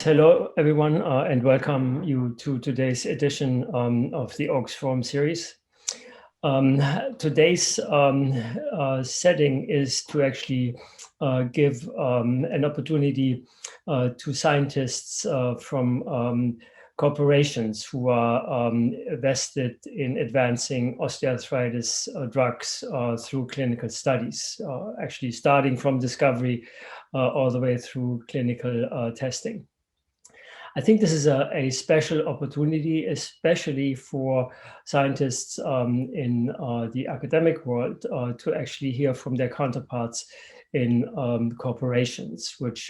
Hello, everyone, and welcome you to today's edition of the OACS Forum series. Today's setting is to actually give an opportunity to scientists from corporations who are vested in advancing osteoarthritis drugs through clinical studies, actually starting from discovery all the way through clinical testing. I think this is a special opportunity, especially for scientists in the academic world to actually hear from their counterparts in corporations, which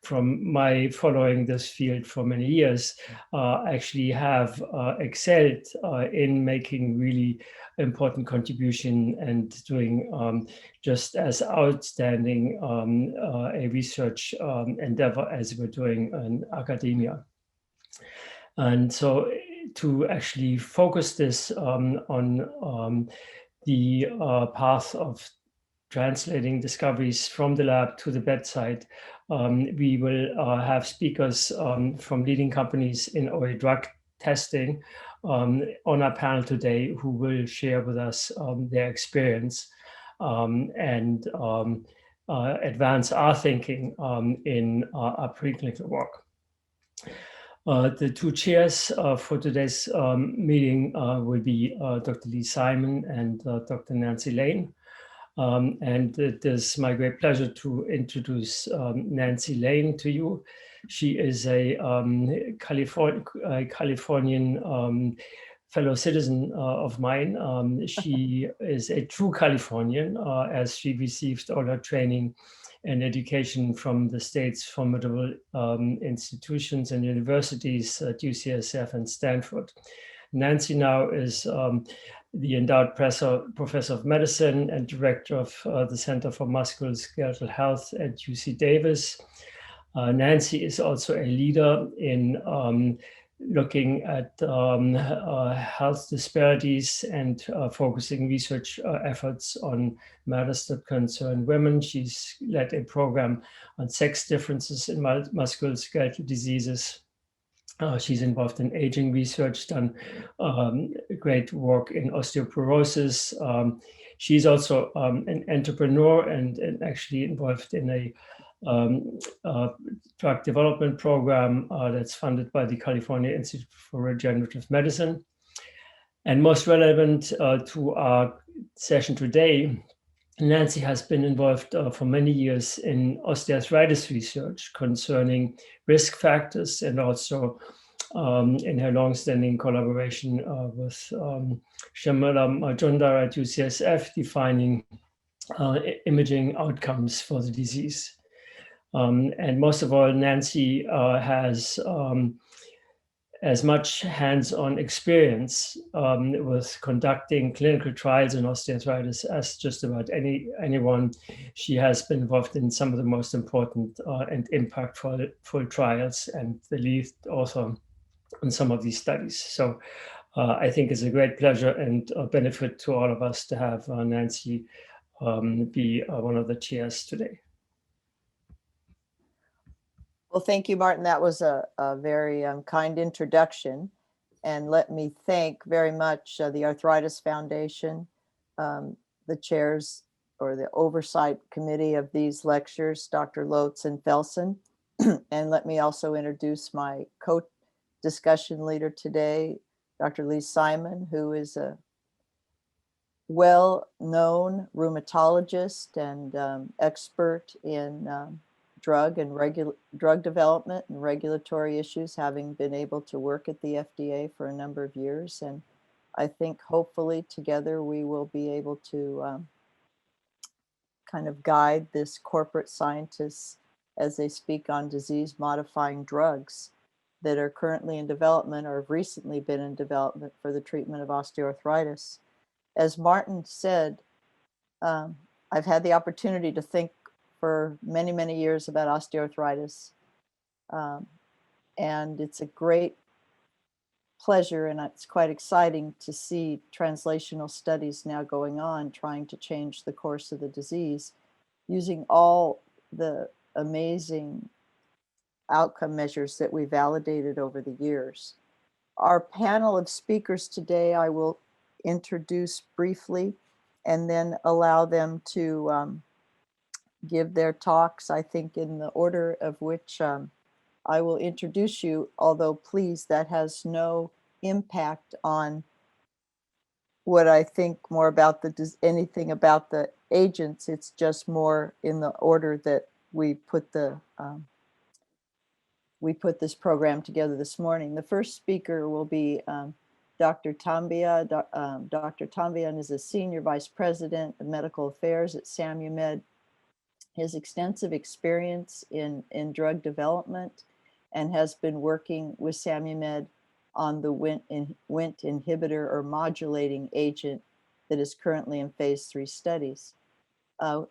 from my following this field for many years, actually have excelled in making really important contribution and doing just as outstanding a research endeavor as we're doing in academia. And so to actually focus this on the path of translating discoveries from the lab to the bedside, we will have speakers from leading companies in OA drug testing on our panel today who will share with us their experience and advance our thinking in our preclinical work. The two chairs for today's meeting will be Dr. Lee Simon and Dr. Nancy Lane. And it is my great pleasure to introduce Nancy Lane to you. She is a Californian fellow citizen of mine. She is a true Californian as she received all her training and education from the state's formidable institutions and universities at UCSF and Stanford. Nancy now is the endowed professor of medicine and director of the Center for Musculoskeletal Health at UC Davis. Nancy is also a leader in looking at health disparities and focusing research efforts on matters that concern women. She's led a program on sex differences in musculoskeletal diseases. She's involved in aging research, done great work in osteoporosis. She's also an entrepreneur and actually involved in a drug development program that's funded by the California Institute for Regenerative Medicine. And most relevant to our session today, Nancy has been involved for many years in osteoarthritis research concerning risk factors, and also in her longstanding collaboration with Shamila Majumdar at UCSF, defining imaging outcomes for the disease. And most of all, Nancy has as much hands-on experience with conducting clinical trials in osteoarthritis as just about anyone. She has been involved in some of the most important and impactful trials, and the lead author on some of these studies. So I think it's a great pleasure and a benefit to all of us to have Nancy be one of the chairs today. Well, thank you, Martin. That was a very kind introduction. And let me thank very much the Arthritis Foundation, the chairs or the oversight committee of these lectures, Dr. Lotz and Felsen. And let me also introduce my co-discussion leader today, Dr. Lee Simon, who is a well-known rheumatologist and expert in drug development and regulatory issues, having been able to work at the FDA for a number of years. And I think hopefully together we will be able to kind of guide this corporate scientists as they speak on disease-modifying drugs that are currently in development or have recently been in development for the treatment of osteoarthritis. As Martin said, I've had the opportunity to think for many, many years about osteoarthritis. And it's a great pleasure, and it's quite exciting to see translational studies now going on, trying to change the course of the disease, using all the amazing outcome measures that we validated over the years. Our panel of speakers today, I will introduce briefly and then allow them to give their talks, I think in the order of which I will introduce you, although please, that has no impact on what I think more about anything about the agents. It's just more in the order that we put this program together this morning. The first speaker will be Dr. Tambiah. Dr. Tambiah is a Senior Vice President of Medical Affairs at Samumed. His extensive experience in drug development and has been working with Samumed on the Wnt inhibitor or modulating agent that is currently in phase 3 studies.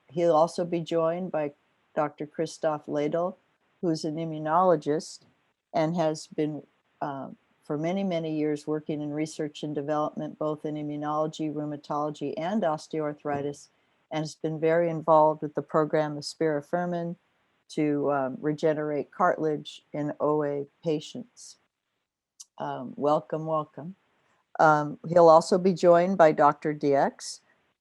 He'll also be joined by Dr. Christoph Ladel, who's an immunologist and has been for many, many years working in research and development, both in immunology, rheumatology, and osteoarthritis, and has been very involved with the program of Spifamine to regenerate cartilage in OA patients. Welcome, welcome. He'll also be joined by Dr. Deckx,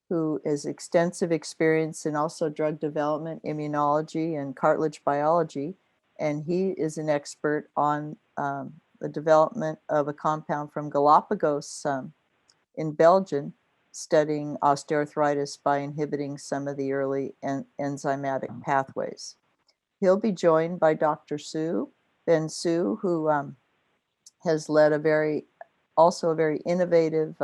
who has extensive experience in also drug development, immunology, and cartilage biology. And he is an expert on the development of a compound from Galapagos in Belgium, studying osteoarthritis by inhibiting some of the early enzymatic pathways. He'll be joined by Dr. Ben Su, who has led a very innovative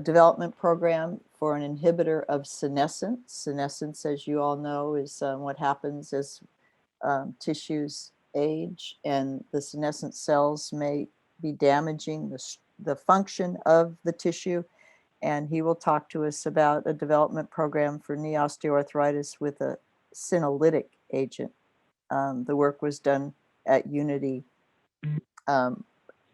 development program for an inhibitor of senescence. Senescence, as you all know, is what happens as tissues age, and the senescent cells may be damaging the function of the tissue. And he will talk to us about a development program for knee osteoarthritis with a senolytic agent. The work was done at Unity. And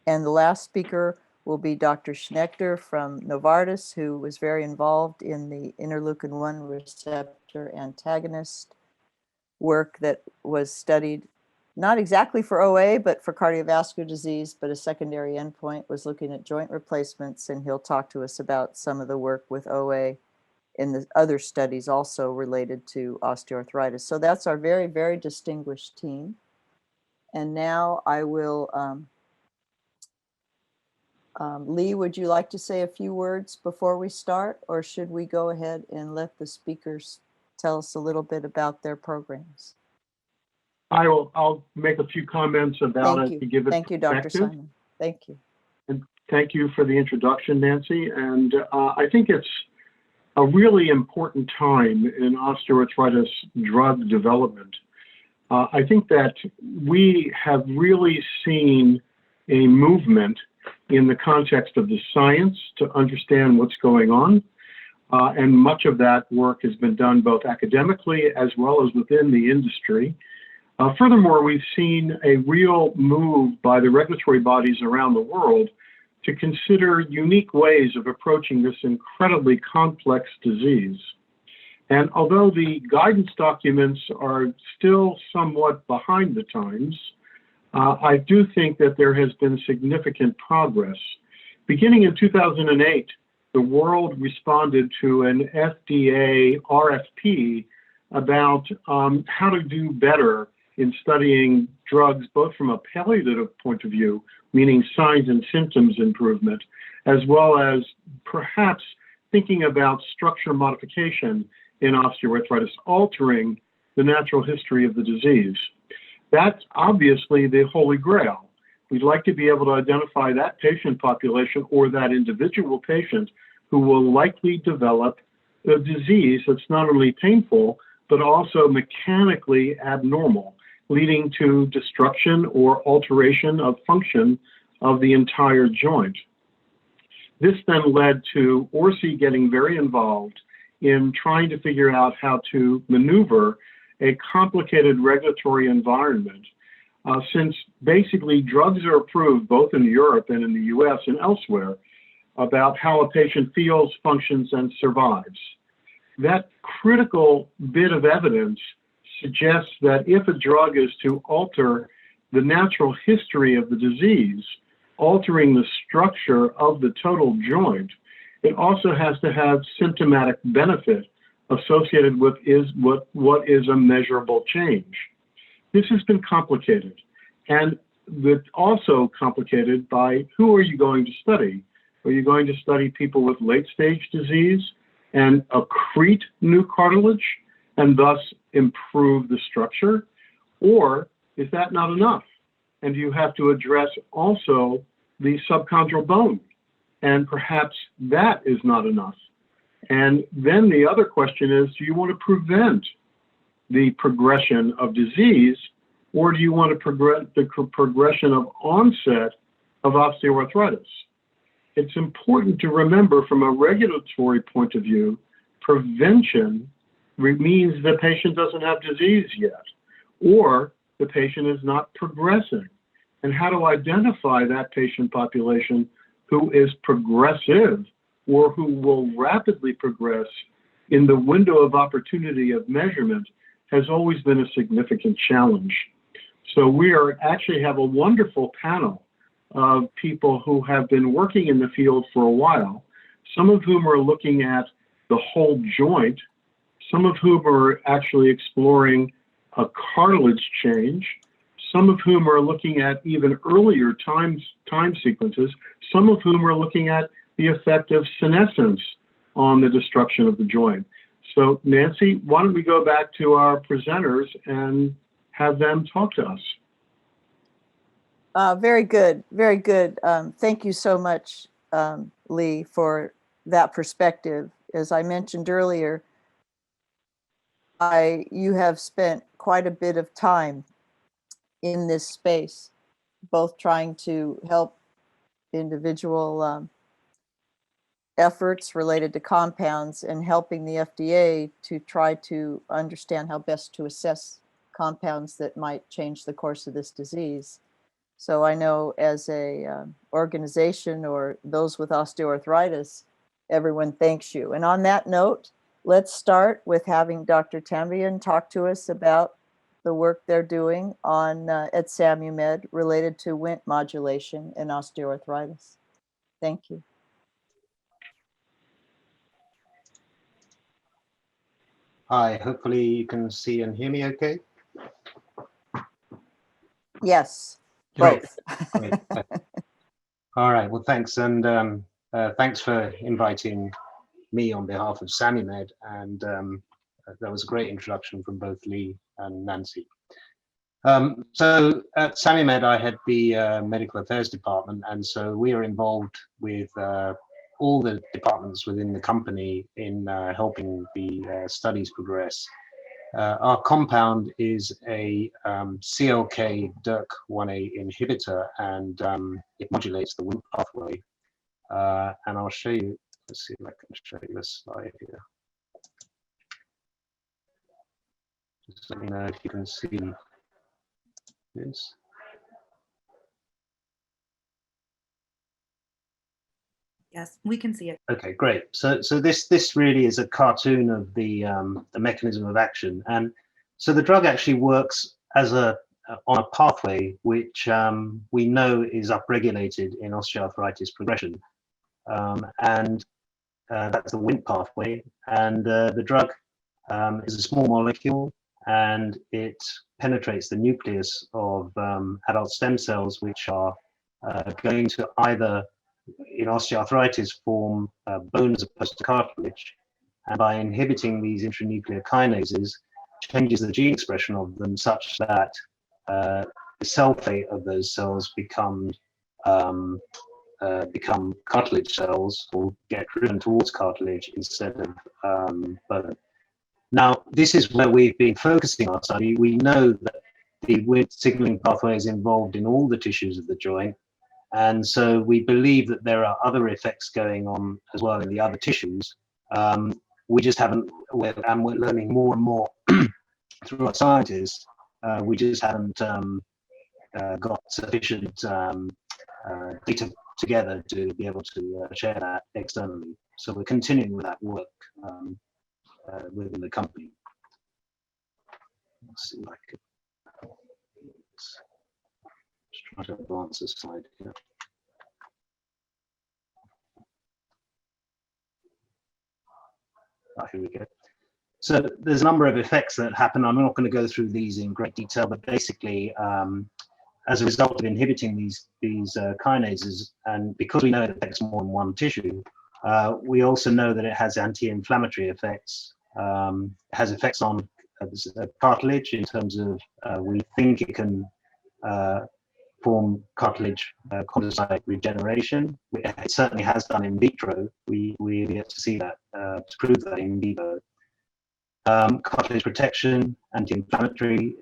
the last speaker will be Dr. Schieker from Novartis, who was very involved in the interleukin-1 receptor antagonist work that was studied not exactly for OA, but for cardiovascular disease, but a secondary endpoint was looking at joint replacements, and he'll talk to us about some of the work with OA in the other studies also related to osteoarthritis. So that's our very, very distinguished team. And now I will, Lee, would you like to say a few words before we start, or should we go ahead and let the speakers tell us a little bit about their programs? I'll make a few comments about it to give it Thank you, Dr. Simon. Thank you. And thank you for the introduction, Nancy. And I think it's a really important time in osteoarthritis drug development. I think that we have really seen a movement in the context of the science to understand what's going on. And much of that work has been done both academically as well as within the industry. Furthermore, we've seen a real move by the regulatory bodies around the world to consider unique ways of approaching this incredibly complex disease. And although the guidance documents are still somewhat behind the times, I do think that there has been significant progress. Beginning in 2008, the world responded to an FDA RFP about how to do better in studying drugs, both from a palliative point of view, meaning signs and symptoms improvement, as well as perhaps thinking about structure modification in osteoarthritis, altering the natural history of the disease. That's obviously the holy grail. We'd like to be able to identify that patient population or that individual patient who will likely develop a disease that's not only painful, but also mechanically abnormal, leading to destruction or alteration of function of the entire joint. This then led to OACS getting very involved in trying to figure out how to maneuver a complicated regulatory environment, since basically drugs are approved both in Europe and in the US and elsewhere about how a patient feels, functions, and survives. That critical bit of evidence suggests that if a drug is to alter the natural history of the disease, altering the structure of the total joint, it also has to have symptomatic benefit associated with what is a measurable change. This has been complicated, and also complicated by who are you going to study? Are you going to study people with late-stage disease and accrete new cartilage and thus improve the structure? Or is that not enough? And you have to address also the subchondral bone, and perhaps that is not enough. And then the other question is, do you want to prevent the progression of disease, or do you want to progress the progression of onset of osteoarthritis? It's important to remember from a regulatory point of view, prevention means the patient doesn't have disease yet, or the patient is not progressing. And how to identify that patient population who is progressive or who will rapidly progress in the window of opportunity of measurement has always been a significant challenge. So we actually have a wonderful panel of people who have been working in the field for a while, some of whom are looking at the whole joint, some of whom are actually exploring a cartilage change, some of whom are looking at even earlier time sequences, some of whom are looking at the effect of senescence on the destruction of the joint. So Nancy, why don't we go back to our presenters and have them talk to us? Very good, very good. Thank you so much, Lee, for that perspective. As I mentioned earlier, you have spent quite a bit of time in this space, both trying to help individual efforts related to compounds and helping the FDA to try to understand how best to assess compounds that might change the course of this disease. So I know as a organization or those with osteoarthritis, everyone thanks you. And on that note, let's start with having Dr. Tambiah talk to us about the work they're doing on at Samumed related to Wnt modulation and osteoarthritis. Thank you. Hi, hopefully you can see and hear me okay? Yes, Great. both. Great. All right, well, thanks. And thanks for inviting me on behalf of Samumed. And that was a great introduction from both Lee and Nancy. So at Samumed, I had the medical affairs department. And so we are involved with all the departments within the company in helping the studies progress. Our compound is a CLK-DYRK1A inhibitor, and it modulates the Wnt pathway. And I'll show you, let's see if I can show you a slide here. Just let me know if you can see this. Yes, we can see it. Okay, great. So this really is a cartoon of the mechanism of action, and so the drug actually works as on a pathway which we know is upregulated in osteoarthritis progression, and that's the Wnt pathway. And the drug is a small molecule, and it penetrates the nucleus of adult stem cells, which are going to either in osteoarthritis form bone as opposed to cartilage, and by inhibiting these intranuclear kinases changes the gene expression of them such that the cell fate of those cells become cartilage cells, or get driven towards cartilage instead of bone. Now, this is where we've been focusing our study. We know that the Wnt signaling pathway is involved in all the tissues of the joint. And so we believe that there are other effects going on as well in the other tissues. We just haven't, and we're learning more and more through our scientists. We just haven't got sufficient data together to be able to share that externally. So we're continuing with that work within the company. Let's see if I can just try to advance the slide here. Oh, here we go. So there's a number of effects that happen. I'm not going to go through these in great detail, but basically, as a result of inhibiting these kinases, and because we know it affects more than one tissue, we also know that it has anti-inflammatory effects. It has effects on cartilage in terms of we think it can form cartilage chondrocyte regeneration. It certainly has done in vitro. We're yet to see that to prove that in vivo. Cartilage protection, anti-inflammatory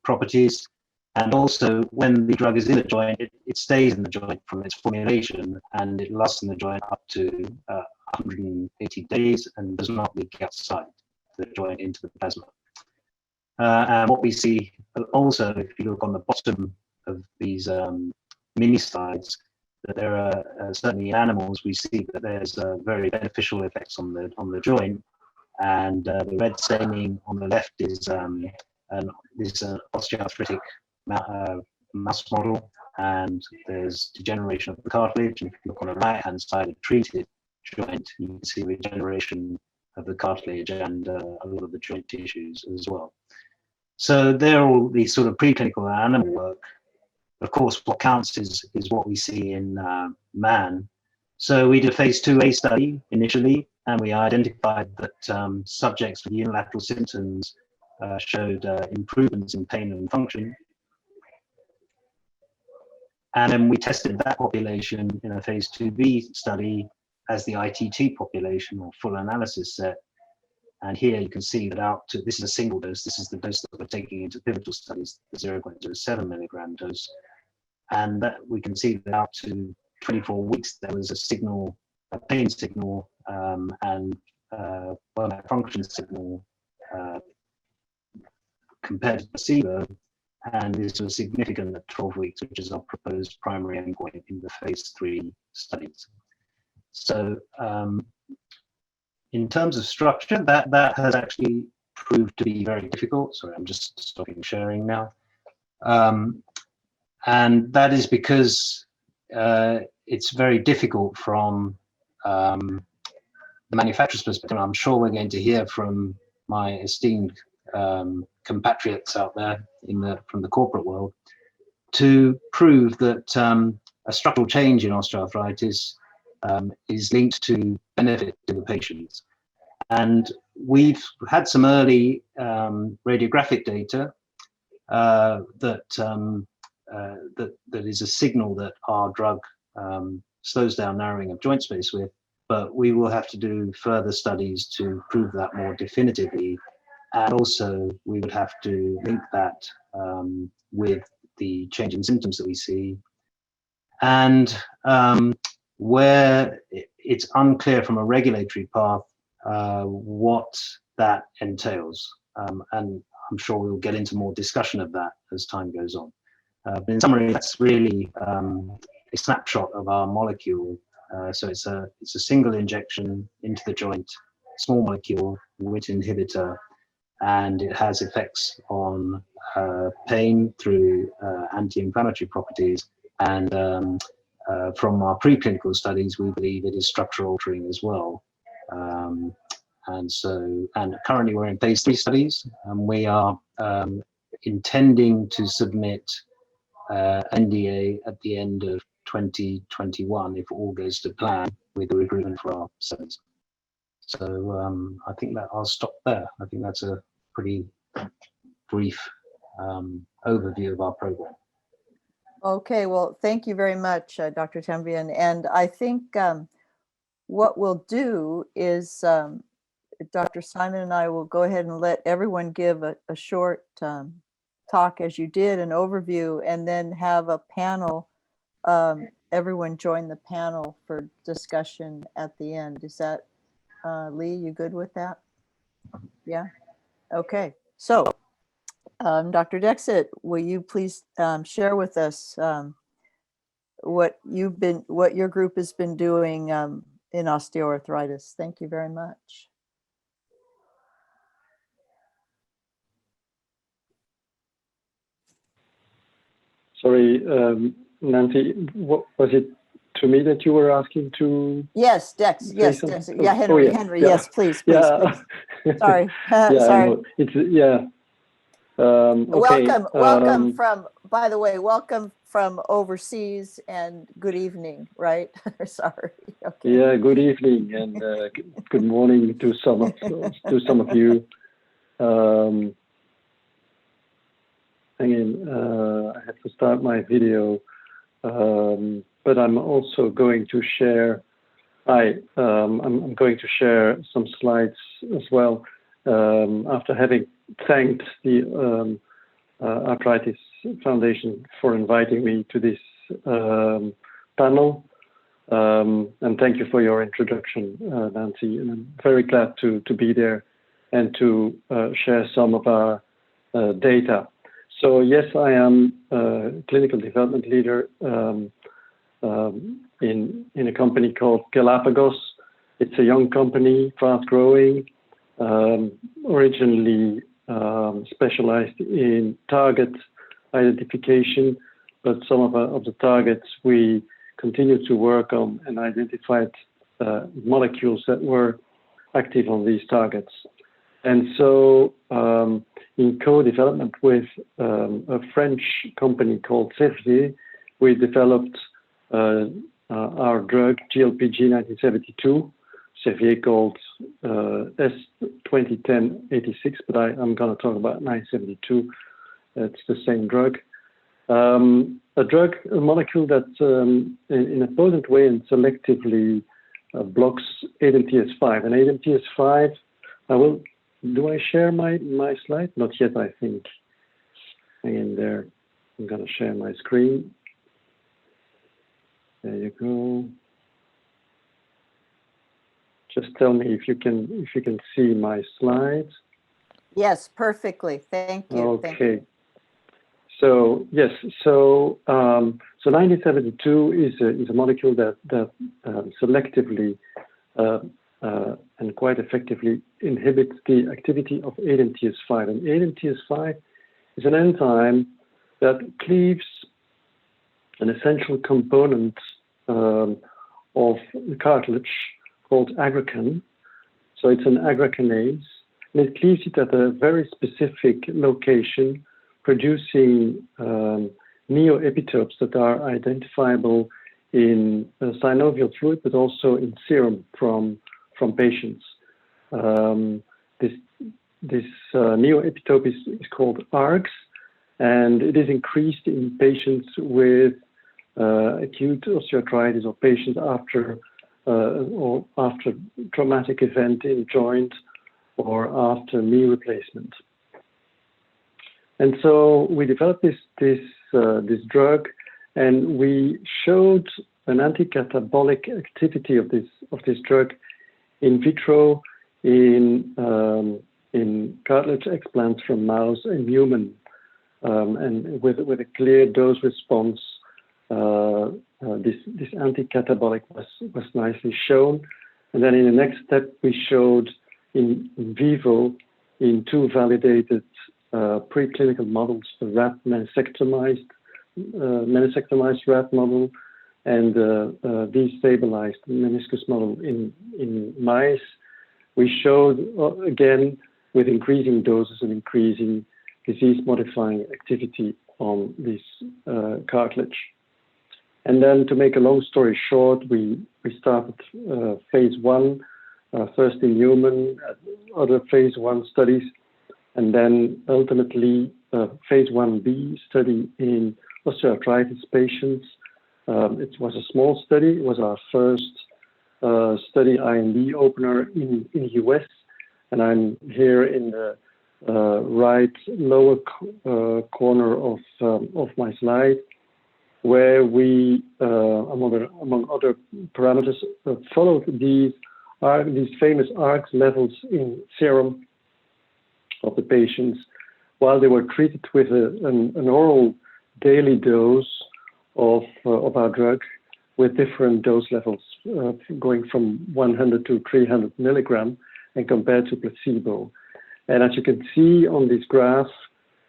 properties, and also when the drug is in the joint, it stays in the joint from its formulation, and it lasts in the joint up to 180 days and does not leak outside the joint into the plasma. And what we see also, if you look on the bottom of these mini slides, that there are certainly in animals, we see that there's very beneficial effects on the joint. And the red staining on the left is this osteoarthritic mouse model, and there's degeneration of the cartilage. And if you look on the right-hand side of treated joint, you can see regeneration of the cartilage and a lot of the joint tissues as well. So they're all these sort of preclinical animal work. Of course, what counts is what we see in man. So we did a phase 2A study initially, and we identified that subjects with unilateral symptoms showed improvements in pain and function. And then we tested that population in a phase 2B study as the ITT population, or full analysis set. And here you can see that out to, this is a single dose, this is the dose that we're taking into pivotal studies, the 0.07 milligram dose. And that we can see that out to 24 weeks, there was a signal, a pain signal, and bone function signal compared to placebo. And this was significant at 12 weeks, which is our proposed primary endpoint in the phase 3 studies. So in terms of structure, that has actually proved to be very difficult. Sorry, I'm just stopping sharing now. And that is because it's very difficult from the manufacturer's perspective. I'm sure we're going to hear from my esteemed compatriots out there from the corporate world to prove that a structural change in osteoarthritis is linked to benefit to the patients. And we've had some early radiographic data that is a signal that our drug slows down narrowing of joint space with, but we will have to do further studies to prove that more definitively. And also we would have to link that with the change in symptoms that we see. And where it's unclear from a regulatory path what that entails. And I'm sure we'll get into more discussion of that as time goes on. But in summary, that's really a snapshot of our molecule. So it's a single injection into the joint, small molecule, WIT inhibitor, and it has effects on pain through anti-inflammatory properties. And from our preclinical studies, we believe it is structure altering as well. And currently we're in phase 3 studies, and we are intending to submit NDA at the end of 2021 if all goes to plan with the recruitment for our studies. So I think that I'll stop there. I think that's a pretty brief overview of our program. Okay, well, thank you very much, Dr. Tambiah. And I think what we'll do is Dr. Simon and I will go ahead and let everyone give a short talk as you did, an overview, and then have a panel, everyone join the panel for discussion at the end. Is that, Lee, you good with that? Yeah? Okay, so Dr. Deckx, will you please share with us what your group has been doing in osteoarthritis? Thank you very much. Sorry, Nancy, what was it to me that you were asking to? Yes, Dex. Yes, something? Dex. Yeah, Henri. Oh, yeah. Henri. Yeah. Yes, please. Yeah. Sorry. Yeah, Sorry. I know. It's yeah. Okay. Welcome from. By the way, welcome from overseas, and good evening. Right? Sorry. Okay. Yeah. Good evening and good morning to some of you. I have to start my video, but I'm also going to share. I'm going to share some slides as well. After having thanked the Arthritis Foundation for inviting me to this panel, and thank you for your introduction, Nancy. And I'm very glad to be there and to share some of our data. So yes, I am a clinical development leader in a company called Galapagos. It's a young company, fast growing, originally specialized in target identification, but some of the targets we continue to work on and identified molecules that were active on these targets. And so in co-development with a French company called Servier, we developed our drug GLPG1972. Servier called S2010-86, but I'm going to talk about 972. It's the same drug. A molecule that in a potent way and selectively blocks ADAMTS5. And ADAMTS5, do I share my slide? Not yet, I think. Hang in there. I'm going to share my screen. There you go. Just tell me if you can see my slides. Yes, perfectly. Thank you. Okay. Thank you. So yes, so 1972 is a molecule that selectively and quite effectively inhibits the activity of ADAMTS5. And ADAMTS5 is an enzyme that cleaves an essential component of the cartilage called aggrecan. So it's an aggrecanase, and it cleaves it at a very specific location, producing neoepitopes that are identifiable in synovial fluid, but also in serum from patients. This neoepitope is called ARGS, and it is increased in patients with acute osteoarthritis or patients after traumatic event in joint or after knee replacement. And so we developed this drug, and we showed an anti-catabolic activity of this drug in vitro in cartilage explants from mouse and human, and with a clear dose response. This anti-catabolic was nicely shown, and then in the next step we showed in vivo in two validated preclinical models, the rat meniscectomized rat model and destabilized meniscus model in mice. We showed again with increasing doses and increasing disease-modifying activity on this cartilage. And then, to make a long story short, we started phase 1, first in human, other phase 1 studies, and then ultimately phase 1b study in osteoarthritis patients. It was a small study. It was our first study IND opener in the US, and I'm here in the right lower corner of my slide, where we, among other parameters, followed these famous ARGS levels in serum of the patients while they were treated with an oral daily dose of our drug with different dose levels, going from 100 to 300 milligram and compared to placebo. And as you can see on this graph,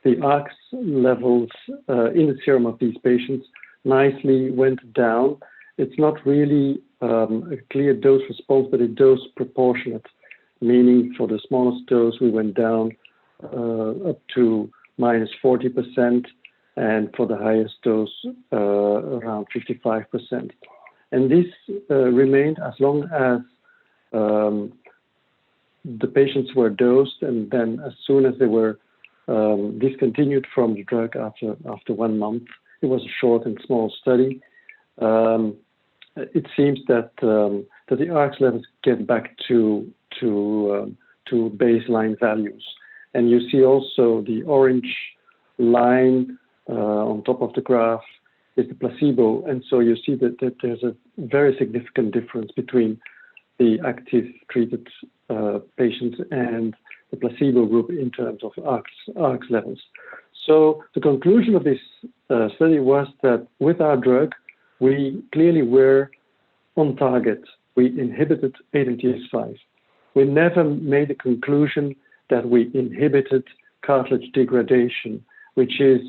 the OACS levels in the serum of these patients nicely went down. It's not really a clear dose response, but a dose proportionate, meaning for the smallest dose, we went down up to -40%, and for the highest dose, around 55%. And this remained as long as the patients were dosed, and then as soon as they were discontinued from the drug after 1 month. It was a short and small study. It seems that the OACS levels get back to baseline values. And you see also the orange line on top of the graph is the placebo. And so you see that there's a very significant difference between the active treated patients and the placebo group in terms of OACS levels. So the conclusion of this study was that with our drug, we clearly were on target. We inhibited ADAMTS5. We never made a conclusion that we inhibited cartilage degradation, which is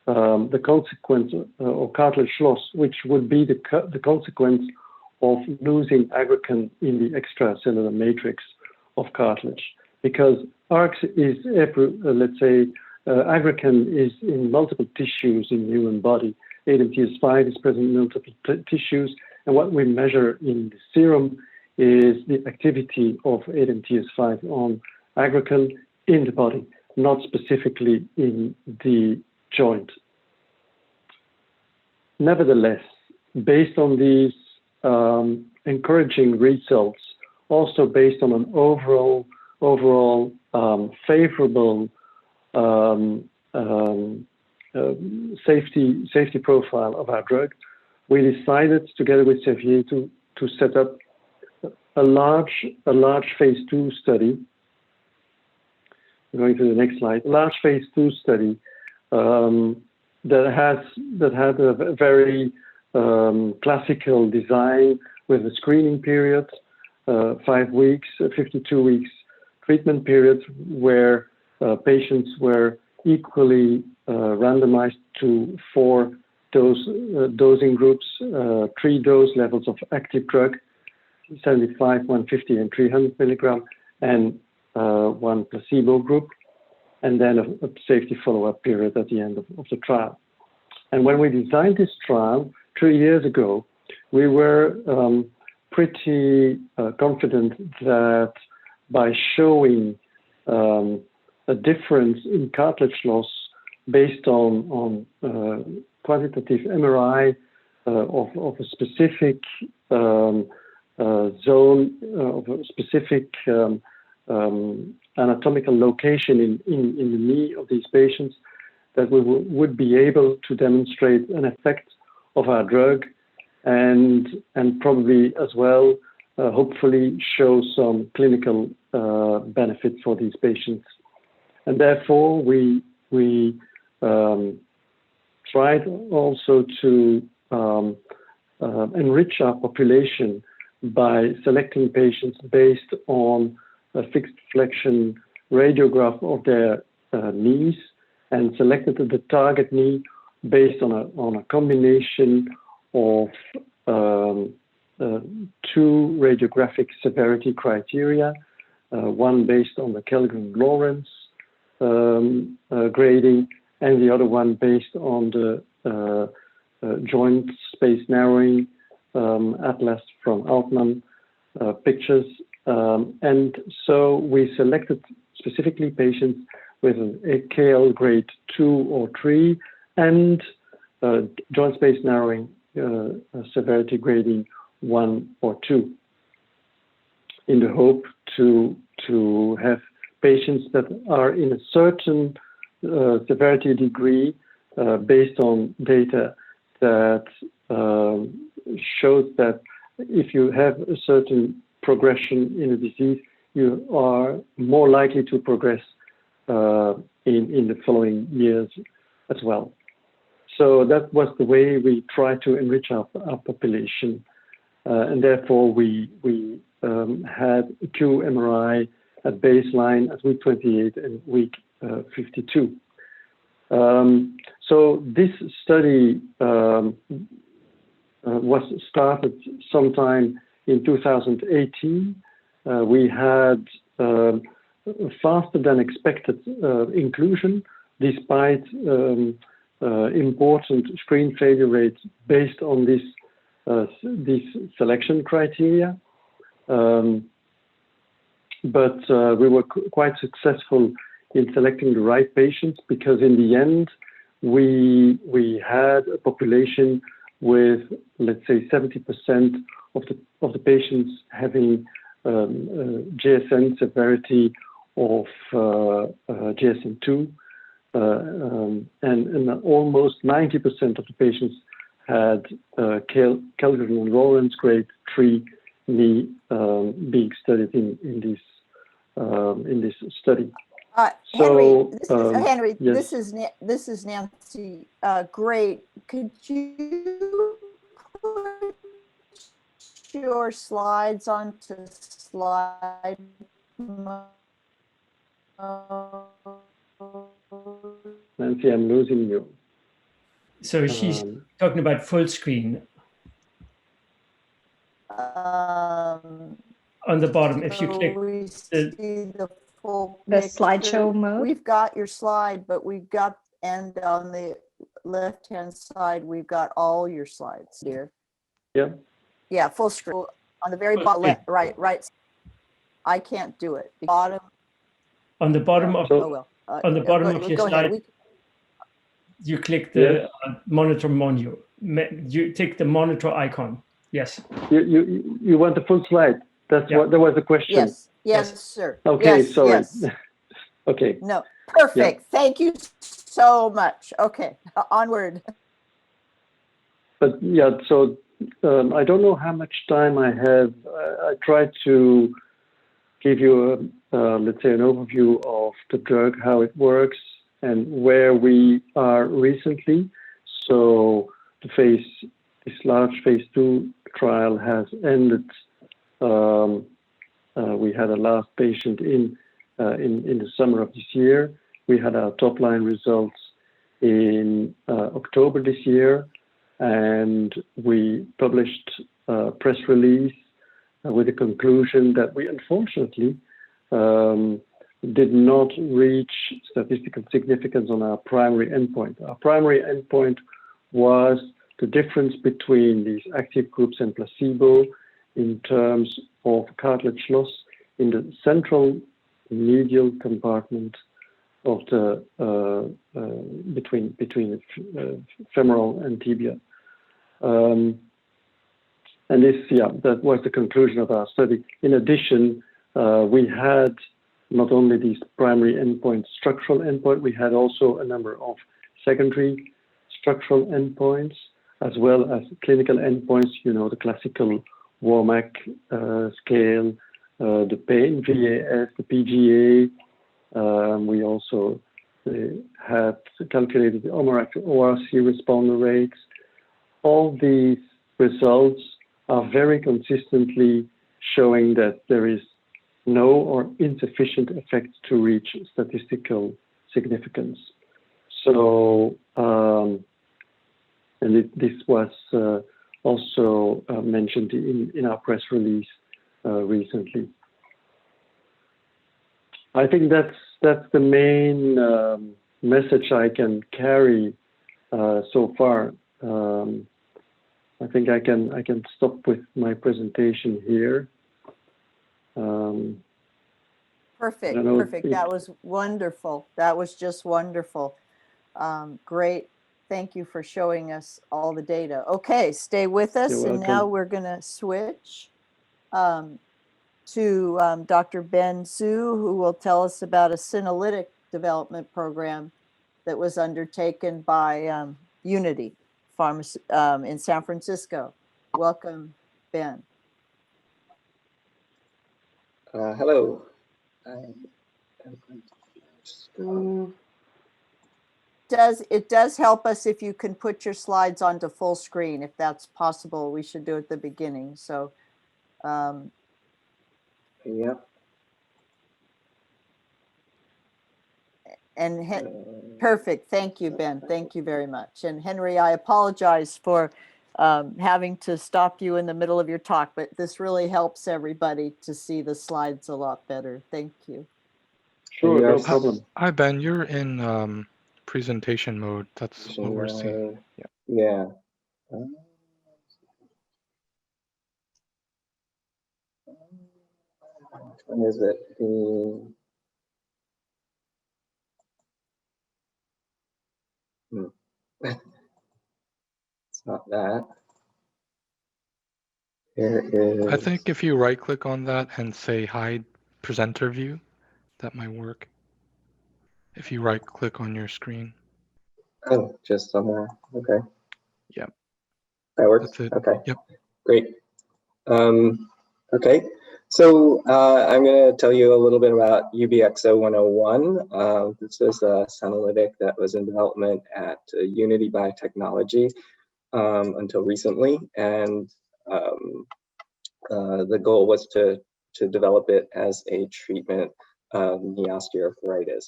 the consequence of cartilage loss, which would be the consequence of losing aggrecan in the extracellular matrix of cartilage. Because ARCS is, let's say, aggrecan is in multiple tissues in the human body. ADAMTS5 is present in multiple tissues, and what we measure in the serum is the activity of ADAMTS5 on aggrecan in the body, not specifically in the joint. Nevertheless, based on these encouraging results, also based on an overall favorable safety profile of our drug, we decided together with Xavier to set up a large phase 2 study. Going to the next slide. A large phase 2 study that had a very classical design with a screening period, 5 weeks, 52 weeks treatment period, where patients were equally randomized to 4 dosing groups, 3 dose levels of active drug, 75, 150, and 300 milligram, and 1 placebo group, and then a safety follow-up period at the end of the trial. And when we designed this trial 3 years ago, we were pretty confident that by showing a difference in cartilage loss based on quantitative MRI of a specific zone, of a specific anatomical location in the knee of these patients, that we would be able to demonstrate an effect of our drug and probably as well, hopefully show some clinical benefit for these patients. And therefore, we tried also to enrich our population by selecting patients based on a fixed flexion radiograph of their knees, and selected the target knee based on a combination of 2 radiographic severity criteria, one based on the Kellgren-Lawrence grading, and the other one based on the joint space narrowing atlas from Altman pictures. And so we selected specifically patients with an KL grade 2 or 3 and joint space narrowing severity grading 1 or 2, in the hope to have patients that are in a certain severity degree based on data that shows that if you have a certain progression in a disease, you are more likely to progress in the following years as well. So that was the way we tried to enrich our population. And therefore, we had a QMRI at baseline at week 28 and week 52. So this study was started sometime in 2018. We had faster than expected inclusion, despite important screen failure rates based on this selection criteria. But we were quite successful in selecting the right patients, because in the end, we had a population with, let's say, 70% of the patients having GSN severity of GSN2, and almost 90% of the patients had Kelvin-Lorentz grade 3 knee being studied in this study. Henri, yes. this is Nancy. Great. Could you put your slides onto slide mode? Nancy, I'm losing you. So she's talking about full screen. On the bottom, if you click we see the full The picture. slideshow mode? We've got your slide, but we've got, and on the left-hand side, we've got all your slides, dear. Yeah. Yeah, full screen. On the very Full bottom, screen. right. I can't do it. Bottom. On the bottom of Oh well. on the bottom of your go slide, ahead. you click the monitor menu. You take the monitor icon. Yes. You want the full slide? That's what there was a question. Yes, sir. Okay, yes, sorry. Yes. Okay. No, perfect. Thank you so much. Okay, onward. But yeah, so I don't know how much time I have. I tried to give you, let's say, an overview of the drug, how it works, and where we are recently. So this large phase 2 trial has ended. We had a last patient in the summer of this year. We had our top line results in October this year, and we published a press release with the conclusion that we unfortunately did not reach statistical significance on our primary endpoint. Our primary endpoint was the difference between these active groups and placebo in terms of cartilage loss in the central medial compartment of the between femoral and tibia. And this, that was the conclusion of our study. In addition, we had not only these primary endpoints, structural endpoint, we had also a number of secondary structural endpoints, as well as clinical endpoints, the classical WOMAC scale, the pain VAS, the PGA. We also had calculated the ORC responder rates. All these results are very consistently showing that there is no or insufficient effect to reach statistical significance. So, and this was also mentioned in our press release recently. I think that's the main message I can carry so far. I think I can stop with my presentation here. Perfect. That was wonderful. That was just wonderful. Great. Thank you for showing us all the data. Okay, stay with us. And now we're going to switch to Dr. Ben Su, who will tell us about a senolytic development program that was undertaken by Unity Pharmacy in San Francisco. Welcome, Ben. Hello. I am going to It does help us if you can put your slides onto full screen, if that's possible. We should do it at the beginning. So, yeah. Perfect. Thank you, Ben. Thank you very much. And Henry, I apologize for having to stop you in the middle of your talk, but this really helps everybody to see the slides a lot better. Thank you. Sure, no problem. Hi, Ben. You're in presentation mode. That's what we're seeing. Yeah. Which one is it? It's not that. Here is. I think if you right-click on that and say hide presenter view, that might work. If you right-click on your screen. Oh, just somewhere. Okay. Yep. That works. That's it. Okay. Yep. Great. Okay. So I'm going to tell you a little bit about UBX0101. This is a senolytic that was in development at Unity Biotechnology until recently, and the goal was to develop it as a treatment of knee osteoarthritis.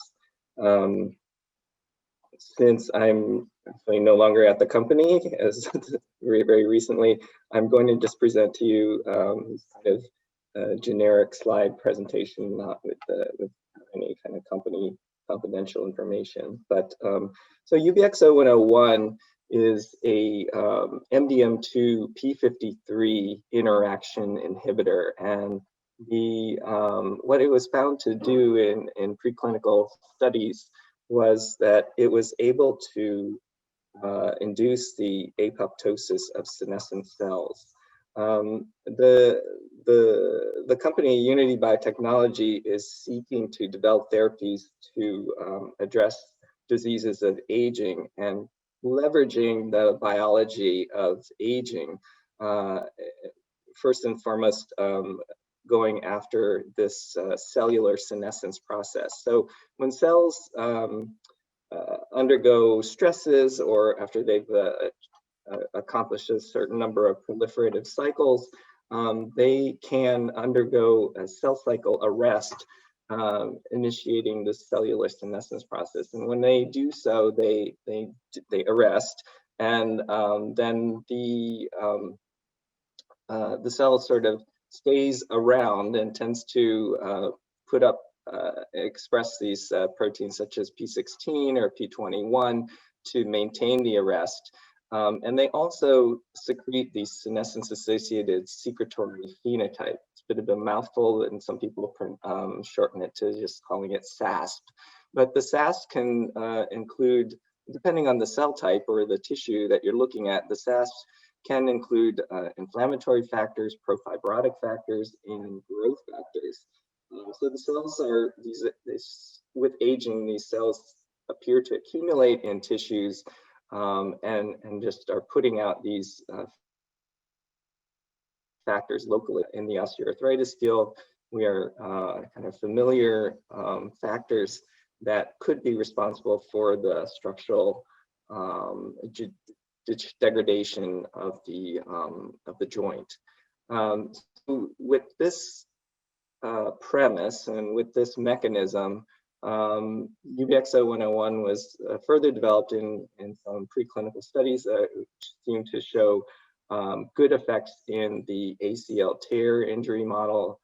Since I'm no longer at the company, as very recently, I'm going to just present to you kind of a generic slide presentation, not with any kind of company confidential information. But so UBX0101 is a MDM2 P53 interaction inhibitor, and what it was found to do in preclinical studies was that it was able to induce the apoptosis of senescent cells. The company Unity Biotechnology is seeking to develop therapies to address diseases of aging, and leveraging the biology of aging, first and foremost, going after this cellular senescence process. So when cells undergo stresses, or after they've accomplished a certain number of proliferative cycles, they can undergo a cell cycle arrest, initiating the cellular senescence process. And when they do so, they arrest, and then the cell sort of stays around and tends to express these proteins such as P16 or P21 to maintain the arrest. And they also secrete these senescence-associated secretory phenotype. It's a bit of a mouthful, and some people shorten it to just calling it SASP. But the SASP can include, depending on the cell type or the tissue that you're looking at, the SASP can include inflammatory factors, profibrotic factors, and growth factors. So the cells are, with aging, these cells appear to accumulate in tissues and just are putting out these factors locally. In the osteoarthritis field, we are kind of familiar factors that could be responsible for the structural degradation of the joint. So with this premise and with this mechanism, UBX0101 was further developed in some preclinical studies that seem to show good effects in the ACL tear injury model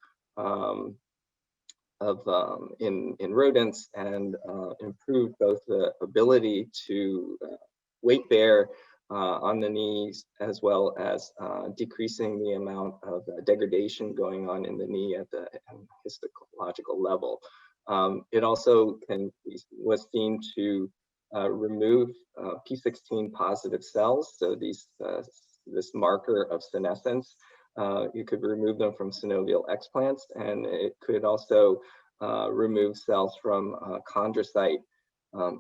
in rodents, and improved both the ability to weight bear on the knees, as well as decreasing the amount of degradation going on in the knee at the histological level. It also was seen to remove P16 positive cells, so this marker of senescence. You could remove them from synovial explants, and it could also remove cells from chondrocyte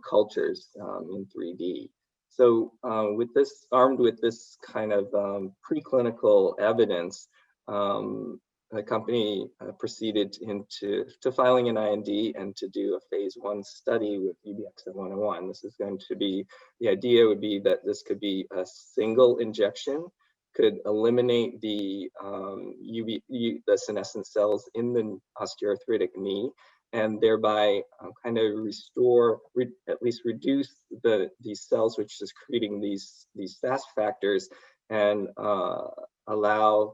cultures in 3D. So armed with this kind of preclinical evidence, the company proceeded into filing an IND and to do a phase 1 study with UBX0101. This is going to be, the idea would be that this could be a single injection, could eliminate the senescent cells in the osteoarthritic knee, and thereby kind of restore, at least reduce these cells, which is creating these fast factors, and allow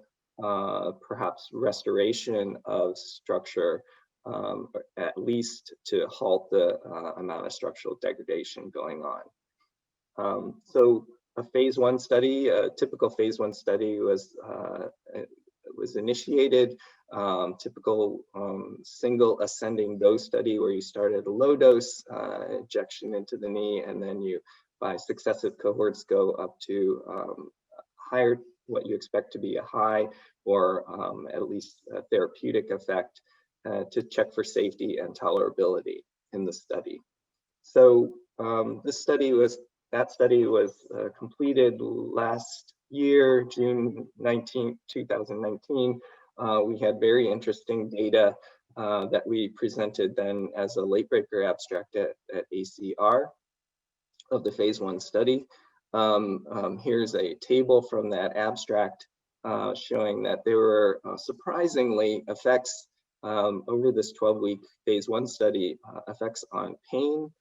perhaps restoration of structure, or at least to halt the amount of structural degradation going on. So a phase 1 study, a typical phase 1 study was initiated, typical single ascending dose study where you start at a low dose, injection into the knee, and then you, by successive cohorts, go up to higher, what you expect to be a high or at least a therapeutic effect to check for safety and tolerability in the study. So that study was completed last year, June 19, 2019. We had very interesting data that we presented then as a late breaker abstract at ACR of the phase 1 study. Here's a table from that abstract showing that there were surprisingly effects over this 12-week phase 1 study, effects on pain,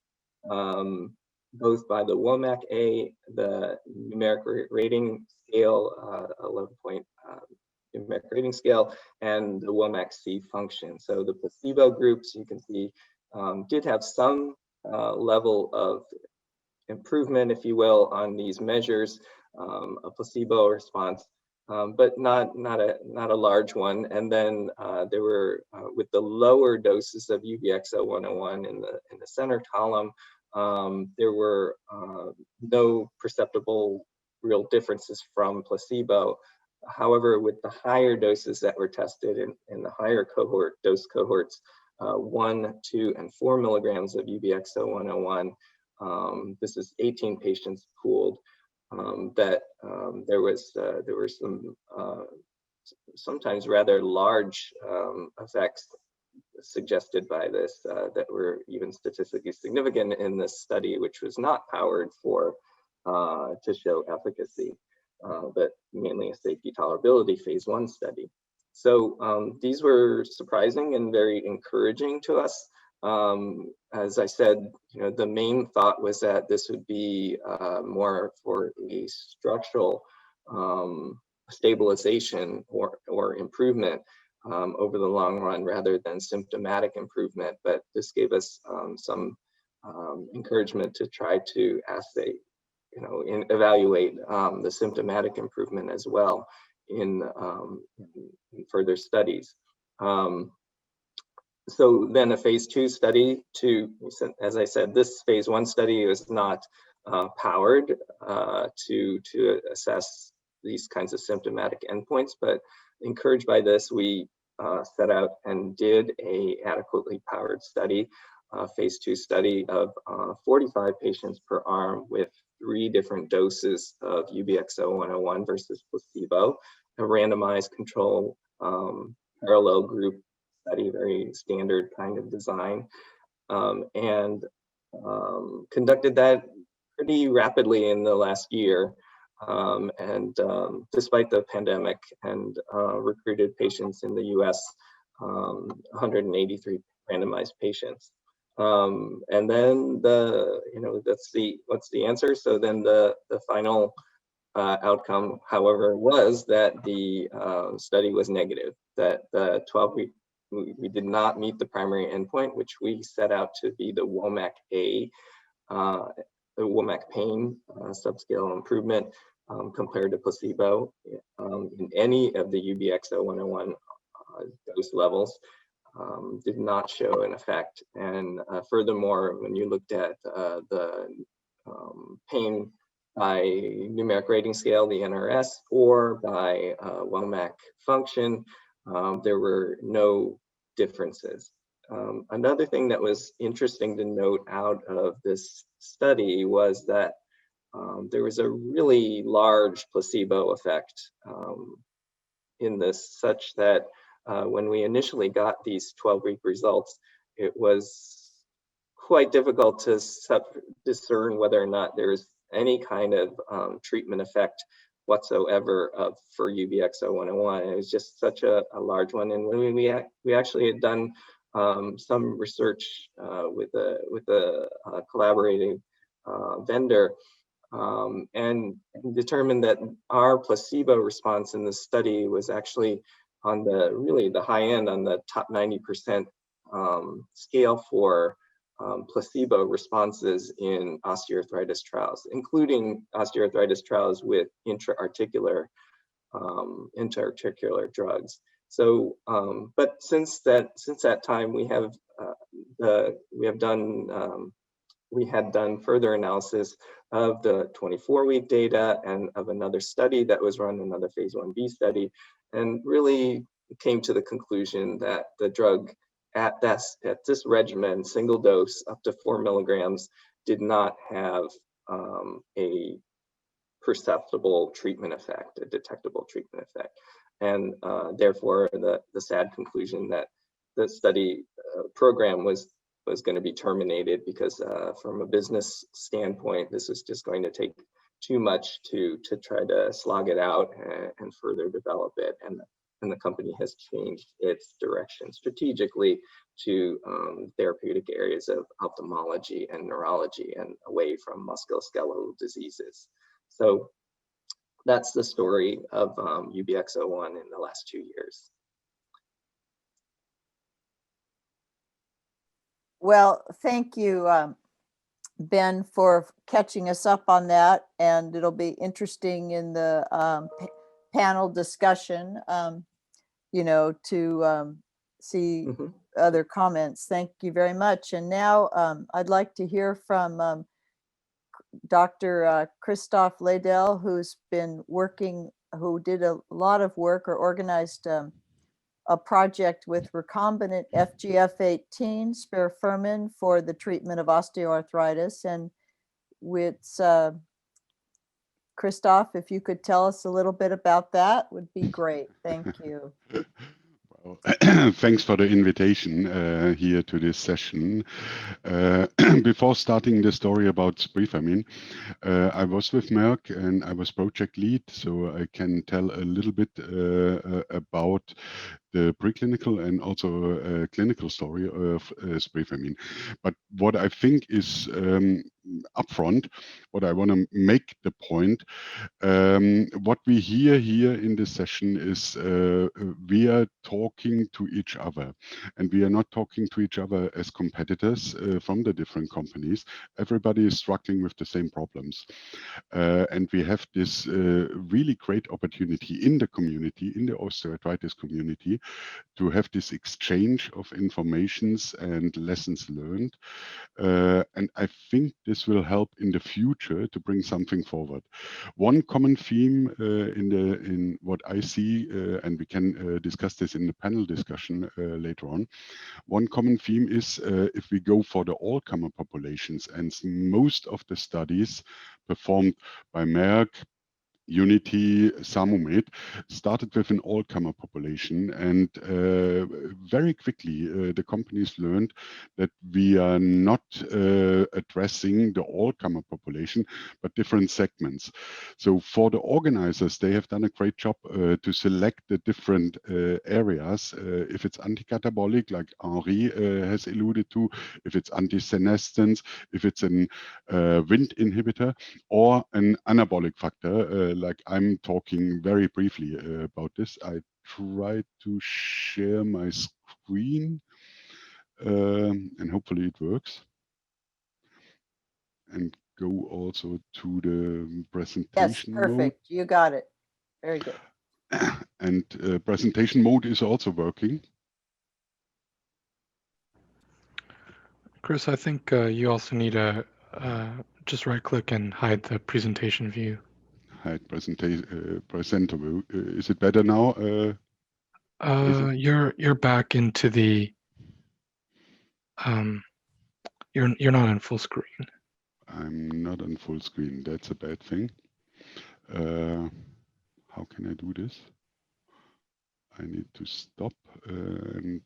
both by the WOMAC-A, the numeric rating scale, 11-point numeric rating scale, and the WOMAC-C function. So the placebo groups, you can see, did have some level of improvement, if you will, on these measures, a placebo response, but not a large one. And then there were, with the lower doses of UBX0101 in the center column, there were no perceptible real differences from placebo. However, with the higher doses that were tested in the higher dose cohorts, 1, 2, and 4 milligrams of UBX0101, this is 18 patients pooled, that there were some sometimes rather large effects suggested by this that were even statistically significant in this study, which was not powered for to show efficacy, but mainly a safety tolerability phase 1 study. So these were surprising and very encouraging to us. As I said, the main thought was that this would be more for a structural stabilization or improvement over the long run rather than symptomatic improvement. But this gave us some encouragement to try to assay, evaluate the symptomatic improvement as well in further studies. So then a phase 2 study as I said, this phase 1 study was not powered to assess these kinds of symptomatic endpoints, but encouraged by this, we set out and did a adequately powered study, phase 2 study of 45 patients per arm with 3 different doses of UBX0101 versus placebo, a randomized control parallel group study, very standard kind of design, and conducted that pretty rapidly in the last year, and despite the pandemic, and recruited patients in the US, 183 randomized patients. And then what's the answer? So then the final outcome, however, was that the study was negative, that the 12-week, we did not meet the primary endpoint, which we set out to be the WOMAC-A, the WOMAC pain subscale improvement compared to placebo in any of the UBX0101 dose levels. Did not show an effect. And furthermore, when you looked at the pain by numeric rating scale, the NRS, or by WOMAC function, there were no differences. Another thing that was interesting to note out of this study was that there was a really large placebo effect in this, such that when we initially got these 12-week results, it was quite difficult to discern whether or not there was any kind of treatment effect whatsoever for UBX0101. It was just such a large one. And when we actually had done some research with a collaborating vendor, and determined that our placebo response in the study was actually on the high end, on the top 90% scale for placebo responses in osteoarthritis trials, including osteoarthritis trials with intra-articular drugs. So, but since that time, we had done further analysis of the 24-week data and of another study that was run, another phase 1b study, and really came to the conclusion that the drug at this regimen, single dose up to 4 milligrams, did not have a perceptible treatment effect, a detectable treatment effect. And therefore, the sad conclusion that the study program was going to be terminated, because from a business standpoint, this is just going to take too much to try to slog it out and further develop it. And the company has changed its direction strategically to therapeutic areas of ophthalmology and neurology, and away from musculoskeletal diseases. So that's the story of UBX01 in the last 2 years. Well, thank you, Ben, for catching us up on that. And it'll be interesting in the panel discussion, to see other comments. Thank you very much. And now I'd like to hear from Dr. Christoph Ladel, who's been working, who did a lot of work or organized a project with recombinant FGF18 spifamine for the treatment of osteoarthritis. And with Christoph, if you could tell us a little bit about that, would be great. Thank you. Well, thanks for the invitation here to this session. Before starting the story about Spifamine, I was with Merck and I was project lead, so I can tell a little bit about the preclinical and also clinical story of Spifamine. But what I think is upfront, what I want to make the point, what we hear here in this session is we are talking to each other, and we are not talking to each other as competitors from the different companies. Everybody is struggling with the same problems. And we have this really great opportunity in the community, in the osteoarthritis community, to have this exchange of informations and lessons learned. And I think this will help in the future to bring something forward. One common theme in what I see, and we can discuss this in the panel discussion later on, one common theme is if we go for the all-comer populations, and most of the studies performed by Merck, Unity, Samumed, started with an all-comer population, and very quickly the companies learned that we are not addressing the all-comer population, but different segments. So for the organizers, they have done a great job to select the different areas. If it's anti-catabolic, like Henri has alluded to, if it's anti-senescence, if it's an Wnt inhibitor, or an anabolic factor, like I'm talking very briefly about this. I try to share my screen and hopefully it works. And go also to the presentation mode. Yes, perfect. You got it. Very good. And presentation mode is also working. Chris, I think you also need to just right click and hide the presentation view. Hide presenter view. Is it better now? You're back into the you're not on full screen. I'm not on full screen. That's a bad thing. How can I do this? I need to stop and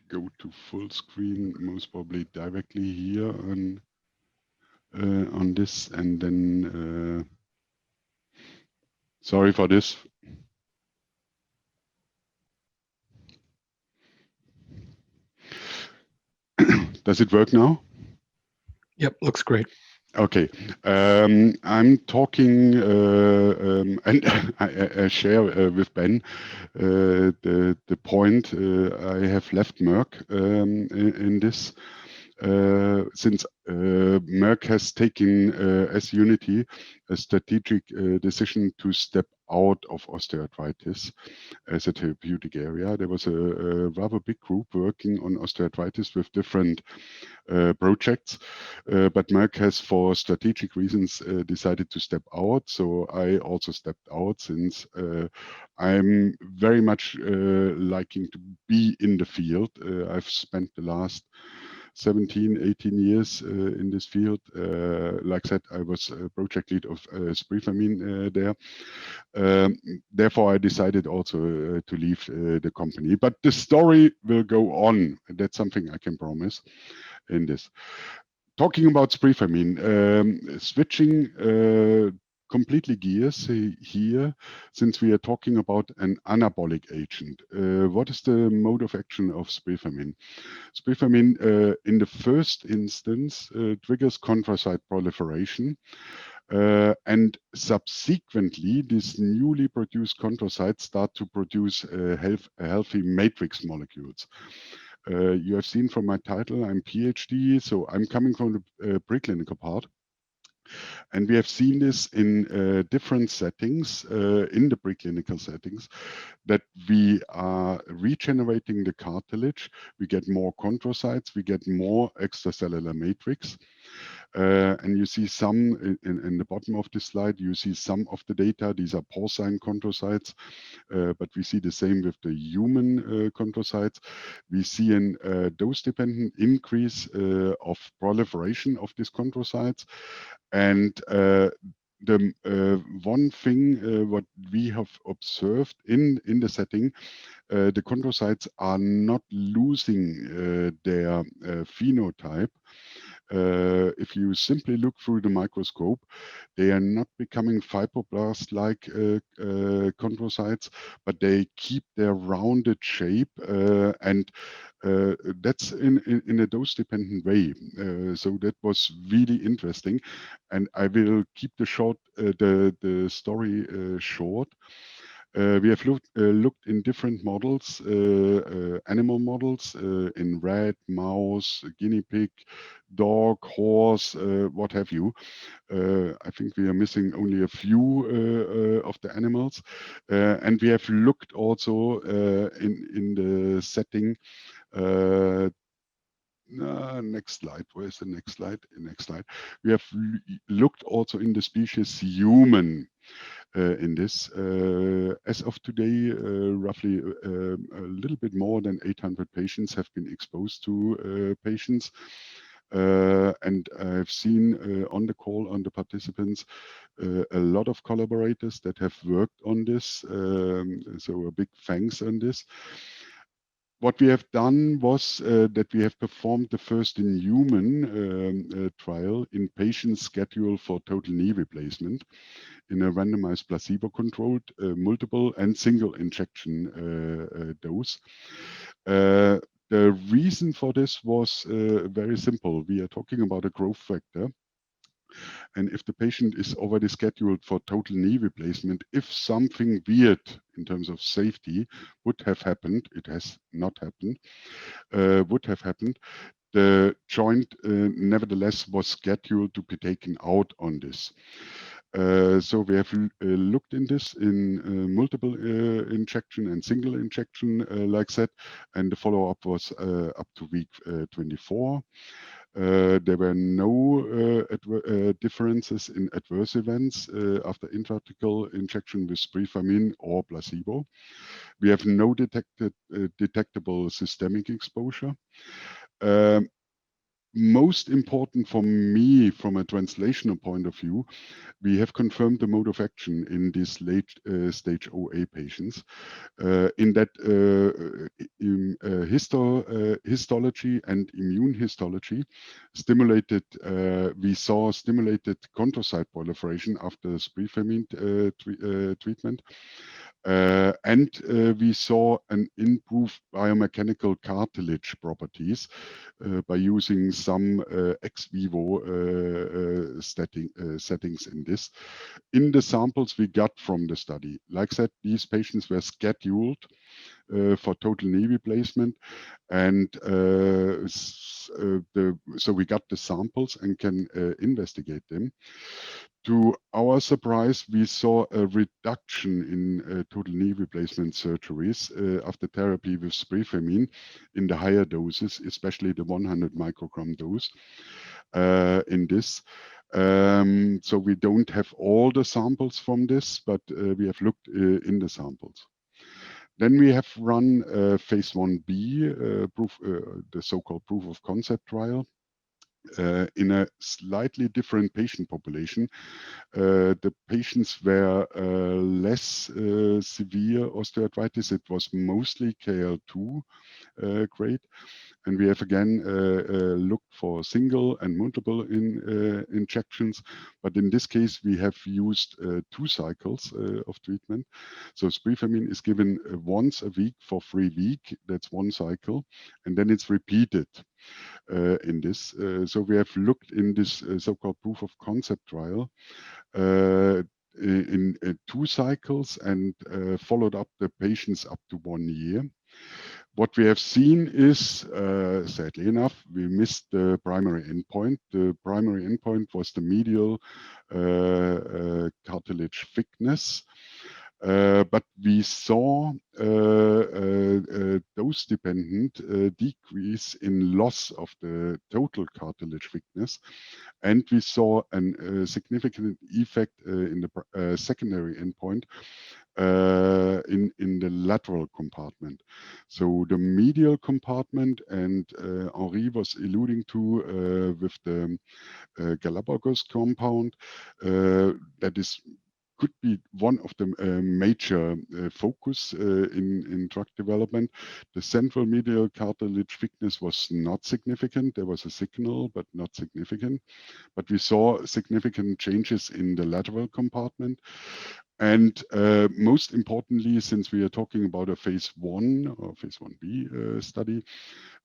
go to full screen, most probably directly here on this, and then sorry for this. Does it work now? Yep, looks great. Okay, I'm talking and I share with Ben the point I have left Merck in this. Since Merck has taken as Unity a strategic decision to step out of osteoarthritis as a therapeutic area. There was a rather big group working on osteoarthritis with different projects, but Merck has, for strategic reasons, decided to step out. So I also stepped out, since I'm very much liking to be in the field. I've spent the last 17, 18 years in this field. Like I said, I was project lead of Spifamine there. Therefore, I decided also to leave the company. But the story will go on. That's something I can promise in this. Talking about Spifamine, switching completely gears here, since we are talking about an anabolic agent. What is the mode of action of Spifamine? Spifamine, in the first instance, triggers chondrocyte proliferation, and subsequently, these newly produced chondrocytes start to produce healthy matrix molecules. You have seen from my title, I'm PhD, so I'm coming from the preclinical part. And we have seen this in different settings, in the preclinical settings, that we are regenerating the cartilage, we get more chondrocytes, we get more extracellular matrix. And you see some in the bottom of this slide, you see some of the data. These are porcine chondrocytes, but we see the same with the human chondrocytes. We see a dose-dependent increase of proliferation of these chondrocytes. And the one thing what we have observed in the setting, the chondrocytes are not losing their phenotype. If you simply look through the microscope, they are not becoming fibroblast-like chondrocytes, but they keep their rounded shape, and that's in a dose-dependent way. So that was really interesting, and I will keep the story short. We have looked in different models, animal models, in rat, mouse, guinea pig, dog, horse, what have you. I think we are missing only a few of the animals. And we have looked also in the setting. Next slide. Where's the next slide? Next slide. We have looked also in the species human in this. As of today, roughly a little bit more than 800 patients have been exposed to patients. And I've seen on the call, on the participants, a lot of collaborators that have worked on this. So a big thanks on this. What we have done was that we have performed the first in human trial in patients scheduled for total knee replacement in a randomized placebo-controlled multiple and single injection dose. The reason for this was very simple. We are talking about a growth factor. And if the patient is already scheduled for total knee replacement, if something weird in terms of safety would have happened, it has not happened, would have happened, the joint nevertheless was scheduled to be taken out on this. So we have looked in this in multiple injection and single injection, like that, and the follow-up was up to week 24. There were no differences in adverse events after intrathecal injection with Spifamine or placebo. We have no detectable systemic exposure. Most important for me, from a translational point of view, we have confirmed the mode of action in these late stage OA patients. In that histology and immune histology, we saw stimulated chondrocyte proliferation after Spifamine treatment. And we saw an improved biomechanical cartilage properties by using some ex vivo settings in this. In the samples we got from the study, like I said, these patients were scheduled for total knee replacement, and so we got the samples and can investigate them. To our surprise, we saw a reduction in total knee replacement surgeries after therapy with Spifamine in the higher doses, especially the 100 microgram dose in this. So we don't have all the samples from this, but we have looked in the samples. Then we have run phase 1b, the so-called proof of concept trial. In a slightly different patient population. The patients were less severe osteoarthritis. It was mostly KL2 grade. And we have again looked for single and multiple injections. But in this case, we have used 2 cycles of treatment. So Spifamine is given once a week for 3 weeks. That's 1 cycle. And then it's repeated. In this. So we have looked in this so-called proof of concept trial in 2 cycles and followed up the patients up to 1 year. What we have seen is, sadly enough, we missed the primary endpoint. The primary endpoint was the medial cartilage thickness. But we saw dose-dependent decrease in loss of the total cartilage thickness, and we saw a significant effect in the secondary endpoint in the lateral compartment. So the medial compartment, and Henri was alluding to with the Galapagos compound, that is could be one of the major focus in drug development. The central medial cartilage thickness was not significant. There was a signal, but not significant. But we saw significant changes in the lateral compartment. And most importantly, since we are talking about a phase 1 or phase 1b study,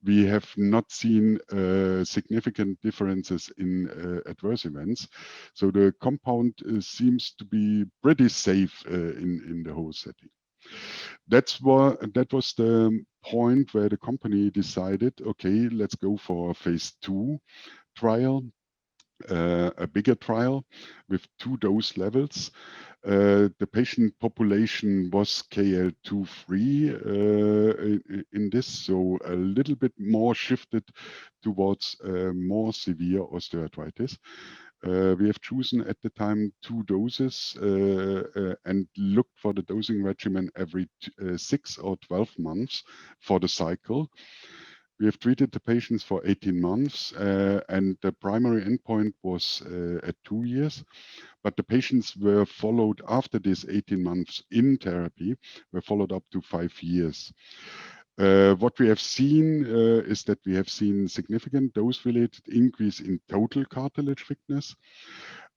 we have not seen significant differences in adverse events. So the compound seems to be pretty safe in the whole setting. That was the point where the company decided, okay, let's go for a phase 2 trial, a bigger trial with 2 dose levels. The patient population was KL2 free in this, so a little bit more shifted towards more severe osteoarthritis. We have chosen at the time 2 doses and looked for the dosing regimen every 6 or 12 months for the cycle. We have treated the patients for 18 months, and the primary endpoint was at 2 years. But the patients were followed after this 18 months in therapy, were followed up to 5 years. What we have seen is that we have seen significant dose-related increase in total cartilage thickness.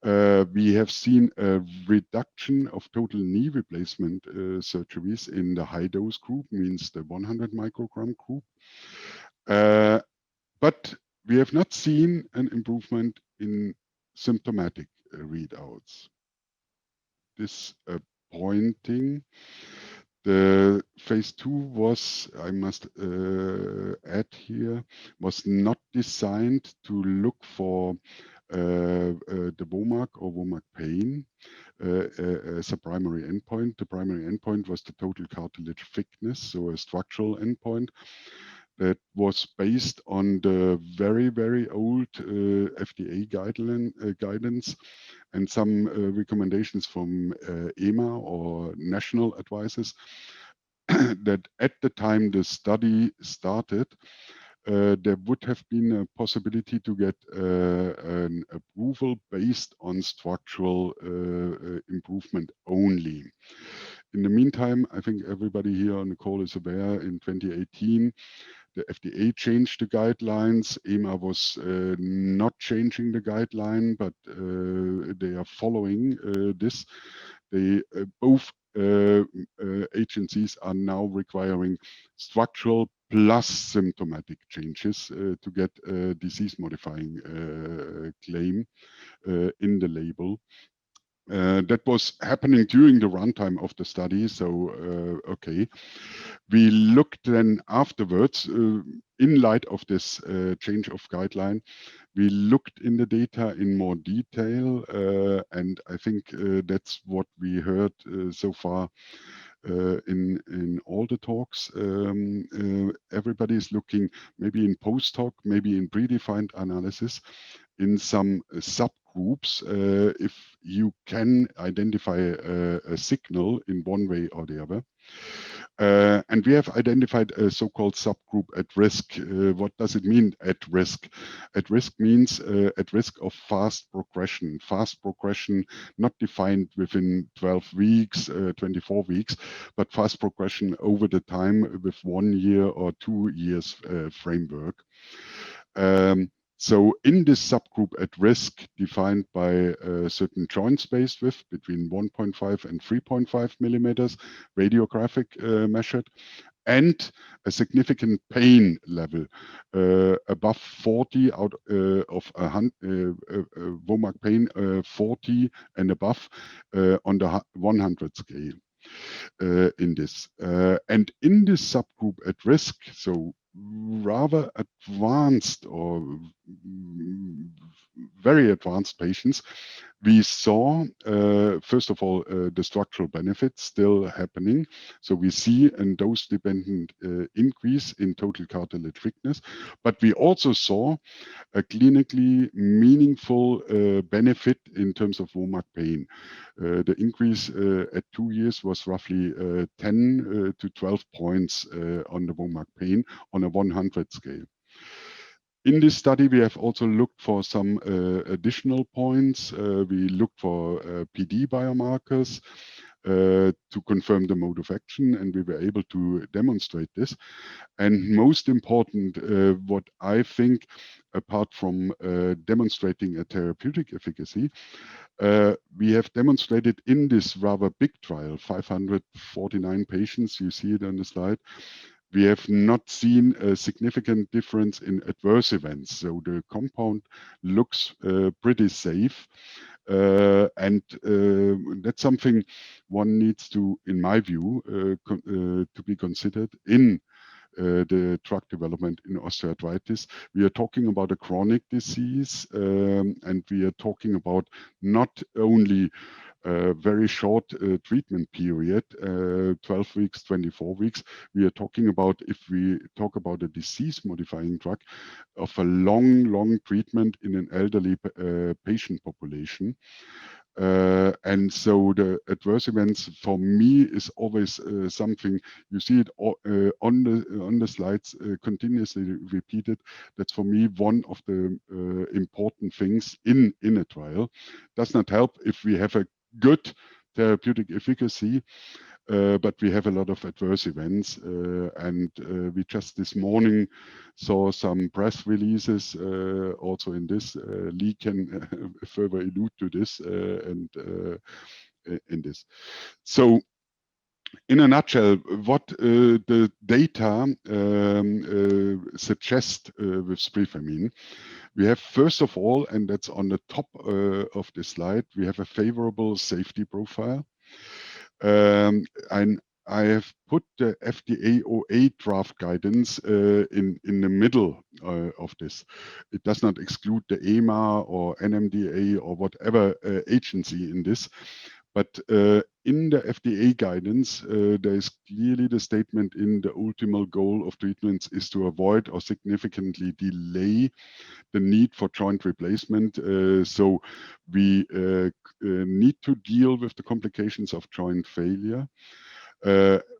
We have seen a reduction of total knee replacement surgeries in the high dose group, means the 100 microgram group. But we have not seen an improvement in symptomatic readouts. Disappointing. The phase 2 was, I must add here, was not designed to look for the WOMAC or WOMAC pain as a primary endpoint. The primary endpoint was the total cartilage thickness, so a structural endpoint that was based on the very, very old FDA guidance and some recommendations from EMA or national advisors that at the time the study started, there would have been a possibility to get an approval based on structural improvement only. In the meantime, I think everybody here on the call is aware, in 2018, the FDA changed the guidelines. EMA was not changing the guideline, but they are following this. They both agencies are now requiring structural plus symptomatic changes to get a disease-modifying claim in the label. That was happening during the runtime of the study, so okay. We looked then afterwards, in light of this change of guideline, we looked in the data in more detail, and I think that's what we heard so far in all the talks. Everybody is looking maybe in post-hoc, maybe in predefined analysis, in some subgroups, if you can identify a signal in one way or the other. And we have identified a so-called subgroup at risk. What does it mean at risk? At risk means at risk of fast progression. Fast progression not defined within 12 weeks, 24 weeks, but fast progression over the time with 1 year or 2 years framework. So in this subgroup at risk, defined by a certain joint space width between 1.5 and 3.5 millimeters, radiographic measured, and a significant pain level above 40 out of WOMAC pain 40 and above on the 100 scale in this. And in this subgroup at risk, so rather advanced or very advanced patients, we saw, first of all, the structural benefits still happening. So we see a dose-dependent increase in total cartilage thickness, but we also saw a clinically meaningful benefit in terms of WOMAC pain. The increase at 2 years was roughly 10 to 12 points on the WOMAC pain on a 100 scale. In this study, we have also looked for some additional points. We looked for PD biomarkers to confirm the mode of action, and we were able to demonstrate this. And most important, what I think, apart from demonstrating a therapeutic efficacy, we have demonstrated in this rather big trial, 549 patients, you see it on the slide, we have not seen a significant difference in adverse events. So the compound looks pretty safe. And that's something one needs to, in my view, to be considered in the drug development in osteoarthritis. We are talking about a chronic disease, and we are talking about not only a very short treatment period, 12 weeks, 24 weeks. We are talking about, if we talk about a disease-modifying drug, of a long treatment in an elderly patient population. And so the adverse events for me is always something, you see it on the slides continuously repeated. That's for me one of the important things in a trial. Does not help if we have a good therapeutic efficacy, but we have a lot of adverse events. And we just this morning saw some press releases also in this. Lee can further allude to this and in this. So in a nutshell, what the data suggest with Spifamine, we have first of all, and that's on the top of the slide, we have a favorable safety profile. And I have put the FDA OA draft guidance in the middle of this. It does not exclude the EMA or NMDA or whatever agency in this. But in the FDA guidance, there is clearly the statement in the ultimate goal of treatments is to avoid or significantly delay the need for joint replacement. So we need to deal with the complications of joint failure,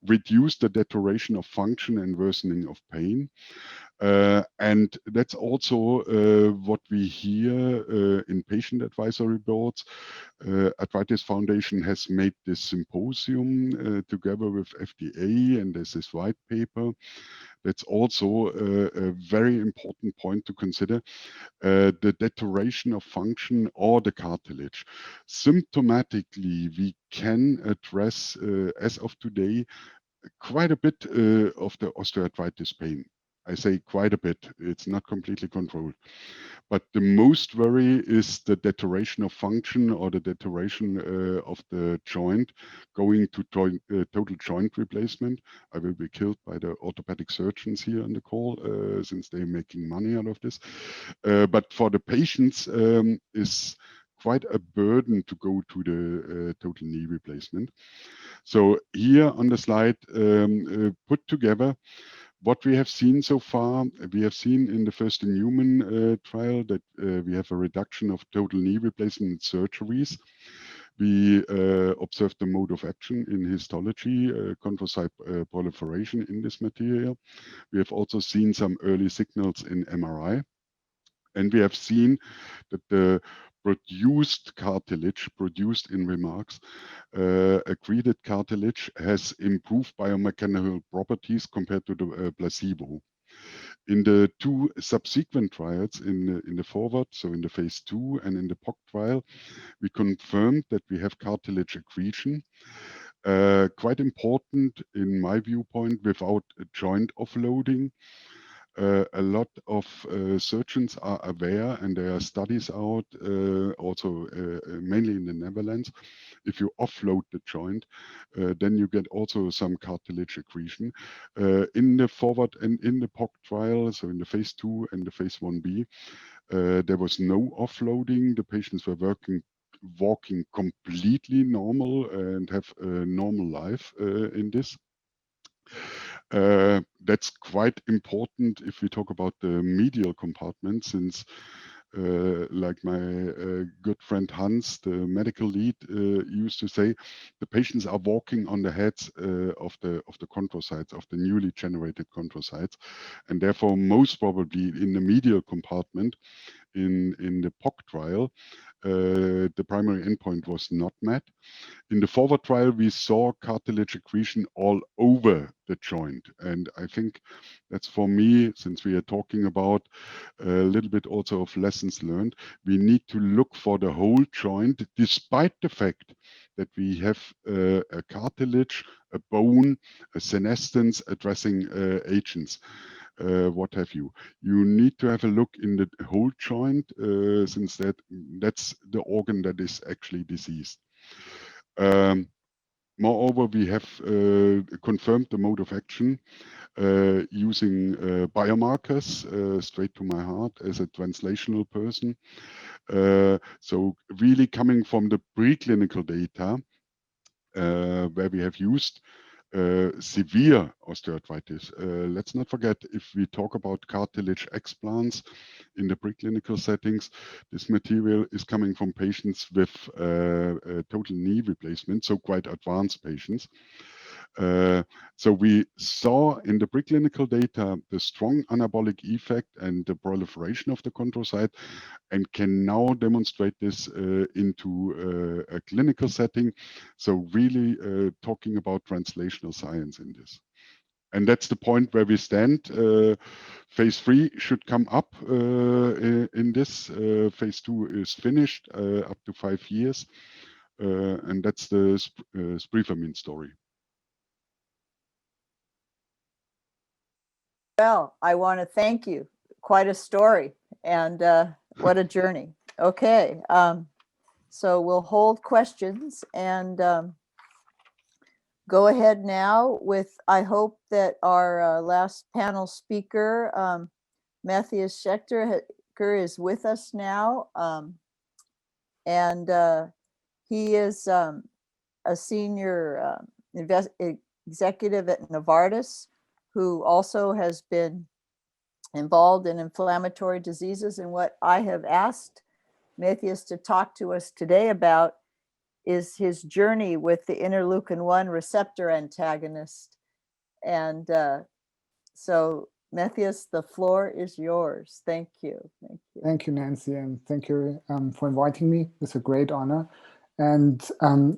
reduce the deterioration of function and worsening of pain. And that's also what we hear in patient advisory boards. Arthritis Foundation has made this symposium together with FDA, and there's this white paper. That's also a very important point to consider, the deterioration of function or the cartilage. Symptomatically, we can address, as of today, quite a bit of the osteoarthritis pain. I say quite a bit, it's not completely controlled. But the most worry is the deterioration of function or the deterioration of the joint going to total joint replacement. I will be killed by the orthopedic surgeons here on the call since they're making money out of this. But for the patients, is quite a burden to go to the total knee replacement. So here on the slide, put together what we have seen so far. We have seen in the first in human trial that we have a reduction of total knee replacement surgeries. We observed the mode of action in histology, chondrocyte proliferation in this material. We have also seen some early signals in MRI. And we have seen that the produced cartilage, produced in remarks, accreted cartilage has improved biomechanical properties compared to the placebo. In the two subsequent trials in the forward, so in the phase 2 and in the POC trial, we confirmed that we have cartilage accretion. Quite important in my viewpoint, without joint offloading. A lot of surgeons are aware, and there are studies out, also mainly in the Netherlands. If you offload the joint, then you get also some cartilage accretion. In the forward and in the POC trial, so in the phase 2 and the phase 1b, there was no offloading. The patients were walking completely normal and have a normal life in this. That's quite important if we talk about the medial compartment, since like my good friend Hans, the medical lead, used to say, the patients are walking on the heads of the chondrocytes, of the newly generated chondrocytes, and therefore most probably in the medial compartment in the POC trial, the primary endpoint was not met. In the forward trial, we saw cartilage accretion all over the joint. And I think that's, for me, since we are talking about a little bit also of lessons learned, we need to look for the whole joint, despite the fact that we have a cartilage, a bone, a senescence addressing agents. What have you. You need to have a look in the whole joint, since that's the organ that is actually diseased. Moreover, we have confirmed the mode of action using biomarkers, straight to my heart as a translational person. So really coming from the preclinical data, where we have used severe osteoarthritis. Let's not forget, if we talk about cartilage explants in the preclinical settings, this material is coming from patients with total knee replacement, so quite advanced patients. So we saw in the preclinical data the strong anabolic effect and the proliferation of the chondrocyte, and can now demonstrate this into a clinical setting. So really talking about translational science in this. And that's the point where we stand. Phase 3 should come up in this. Phase 2 is finished up to 5 years. And that's the Spifamine story. Well, I want to thank you. Quite a story, and what a journey. Okay, so we'll hold questions and go ahead now with, I hope that our last panel speaker, Matthias Schieker, is with us now. And he is a senior executive at Novartis, who also has been involved in inflammatory diseases. And what I have asked Matthias to talk to us today about is his journey with the interleukin-1 receptor antagonist. And so Matthias, the floor is yours. Thank you. Thank you. Thank you, Nancy, and thank you for inviting me. It's a great honor. And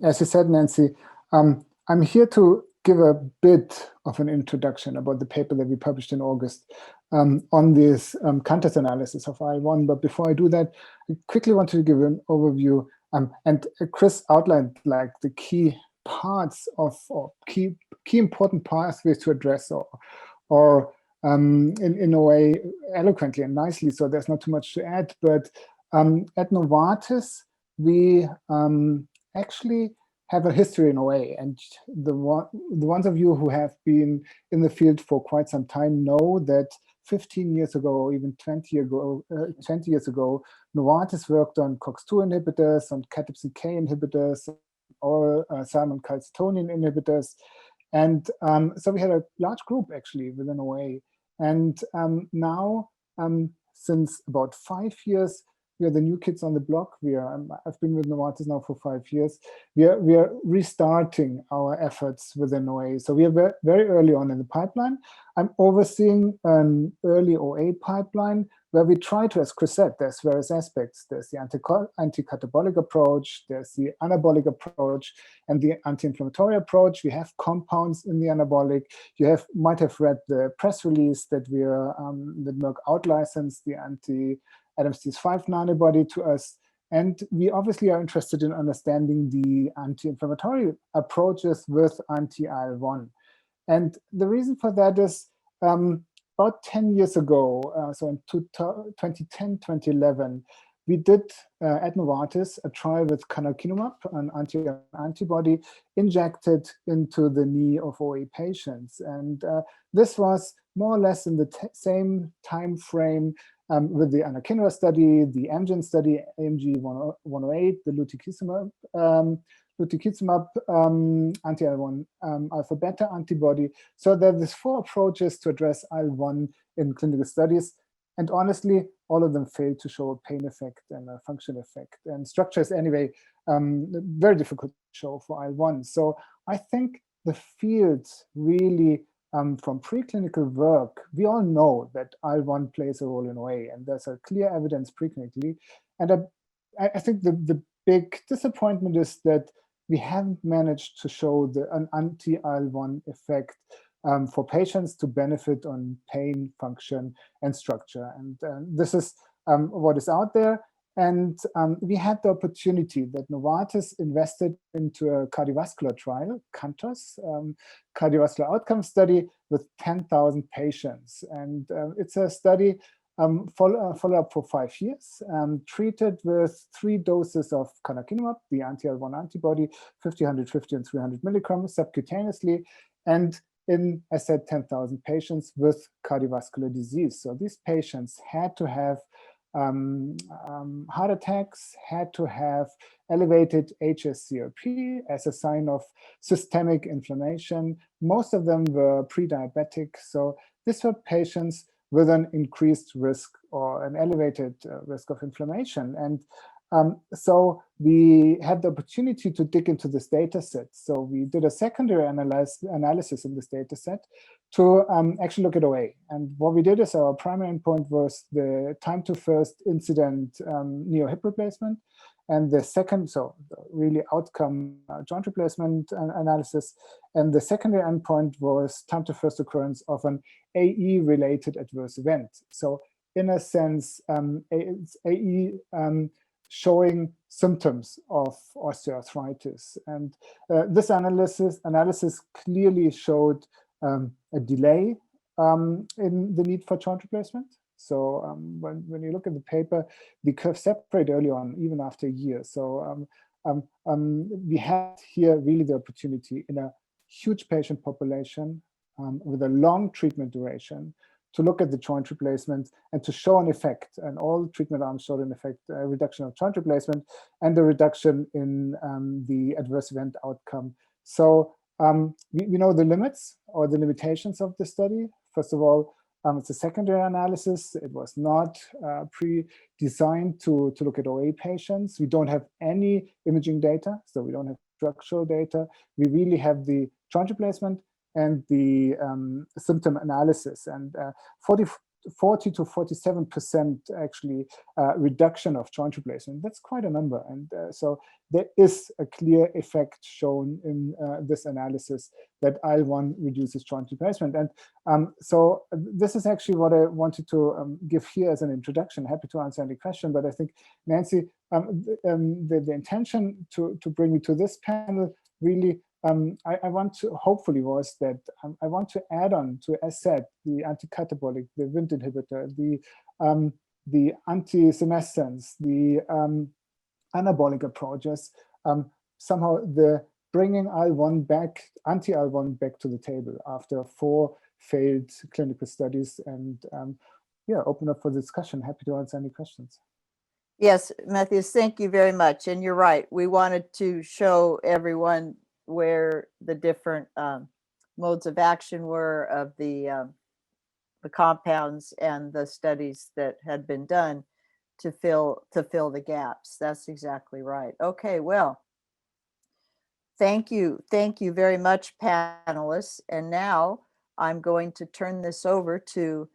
as you said, Nancy, I'm here to give a bit of an introduction about the paper that we published in August on this contrast analysis of IL-1. But before I do that, I quickly want to give an overview. And Chris outlined like the key parts of or key important pathways to address, or in a way eloquently and nicely. So there's not too much to add. But at Novartis, we actually have a history in a way, and the ones of you who have been in the field for quite some time know that 15 years ago, or even 20 years ago, Novartis worked on COX-2 inhibitors, on cathepsin K inhibitors, or Simon calcitonin inhibitors, and so we had a large group actually within OA. And now, since about 5 years, we are the new kids on the block. I've been with Novartis now for 5 years. We are restarting our efforts within OA. So we are very early on in the pipeline. I'm overseeing an early OA pipeline where we try to, as Chris said, there's various aspects. There's the anti-catabolic approach, there's the anabolic approach, and the anti-inflammatory approach. We have compounds in the anabolic. You might have read the press release that that Merck out-licensed the anti-ADAMTS5 nanobody to us. And we obviously are interested in understanding the anti-inflammatory approaches with anti-IL-1. And the reason for that is about 10 years ago, so in 2010, 2011, we did at Novartis a trial with canakinumab, an antibody injected into the knee of OA patients. And this was more or less in the same time frame with the anakinra study, the Amgen study, AMG 108, the lutikizumab anti-IL-1 alpha beta antibody. So there are 4 approaches to address IL-1 in clinical studies. And honestly, all of them failed to show a pain effect and a function effect. And structure is anyway very difficult to show for IL-1. So I think the field really, from preclinical work, we all know that IL-1 plays a role in OA, and there's a clear evidence preclinically. And I think the big disappointment is that we haven't managed to show an anti-IL-1 effect for patients to benefit on pain, function, and structure. And this is what is out there. And we had the opportunity that Novartis invested into a cardiovascular trial, CANTOS, cardiovascular outcome study with 10,000 patients. And it's a study follow-up for 5 years, treated with 3 doses of canakinumab, the anti-IL-1 antibody, 50, 150, and 300 milligrams subcutaneously, and in, I said, 10,000 patients with cardiovascular disease. So these patients had to have heart attacks, had to have elevated hsCRP as a sign of systemic inflammation. Most of them were pre-diabetic. So these were patients with an increased risk or an elevated risk of inflammation. And so we had the opportunity to dig into this data set. So we did a secondary analysis in this data set to actually look at OA. And what we did is our primary endpoint was the time to first incident neo-hip replacement. And the second, so really outcome joint replacement analysis. And the secondary endpoint was time to first occurrence of an AE-related adverse event. So in a sense, it's AE showing symptoms of osteoarthritis. And this analysis clearly showed a delay in the need for joint replacement. So when you look at the paper, the curves separate early on, even after a year. So we had here really the opportunity in a huge patient population with a long treatment duration to look at the joint replacement and to show an effect. And all treatment arms showed an effect, a reduction of joint replacement and a reduction in the adverse event outcome. So we know the limits or the limitations of the study. First of all, it's a secondary analysis. It was not pre-designed to look at OA patients. We don't have any imaging data, so we don't have structural data. We really have the joint replacement and the symptom analysis. And 40 to 47% actually reduction of joint replacement. That's quite a number. And so there is a clear effect shown in this analysis that IL-1 reduces joint replacement. And so this is actually what I wanted to give here as an introduction. Happy to answer any question, but I think, Nancy, the intention to bring me to this panel really I want to, hopefully was that I want to add on to, as said, the anti-catabolic, the Wnt inhibitor, the anti-senescence, the anabolic approaches, somehow the bringing IL-1 back, anti-IL-1 back to the table after 4 failed clinical studies, and yeah, open up for discussion. Happy to answer any questions. Yes, Matthias, thank you very much. And you're right, we wanted to show everyone where the different modes of action were of the compounds and the studies that had been done to fill the gaps. That's exactly right. Okay, well, thank you very much, panelists. And now I'm going to turn this over to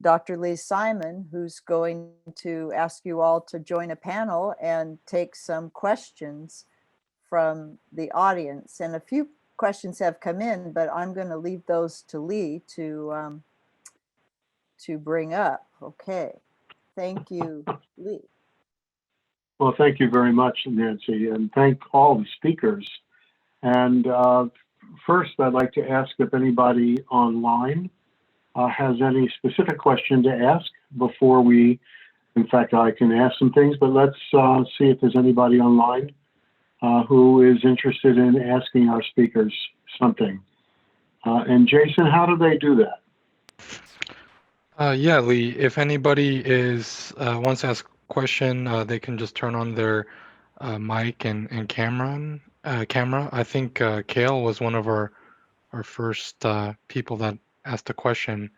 Dr. Lee Simon, who's going to ask you all to join a panel and take some questions from the audience. And a few questions have come in, but I'm going to leave those to Lee to bring up. Okay, thank you, Lee. Well, thank you very much, Nancy, and thank all the speakers. And first, I'd like to ask if anybody online has any specific question to ask before we, in fact, I can ask some things, but let's see if there's anybody online who is interested in asking our speakers something. And Jason, how do they do that? Yeah, Lee, if anybody wants to ask a question, they can just turn on their mic and camera. I think Kale was one of our first people that asked a question.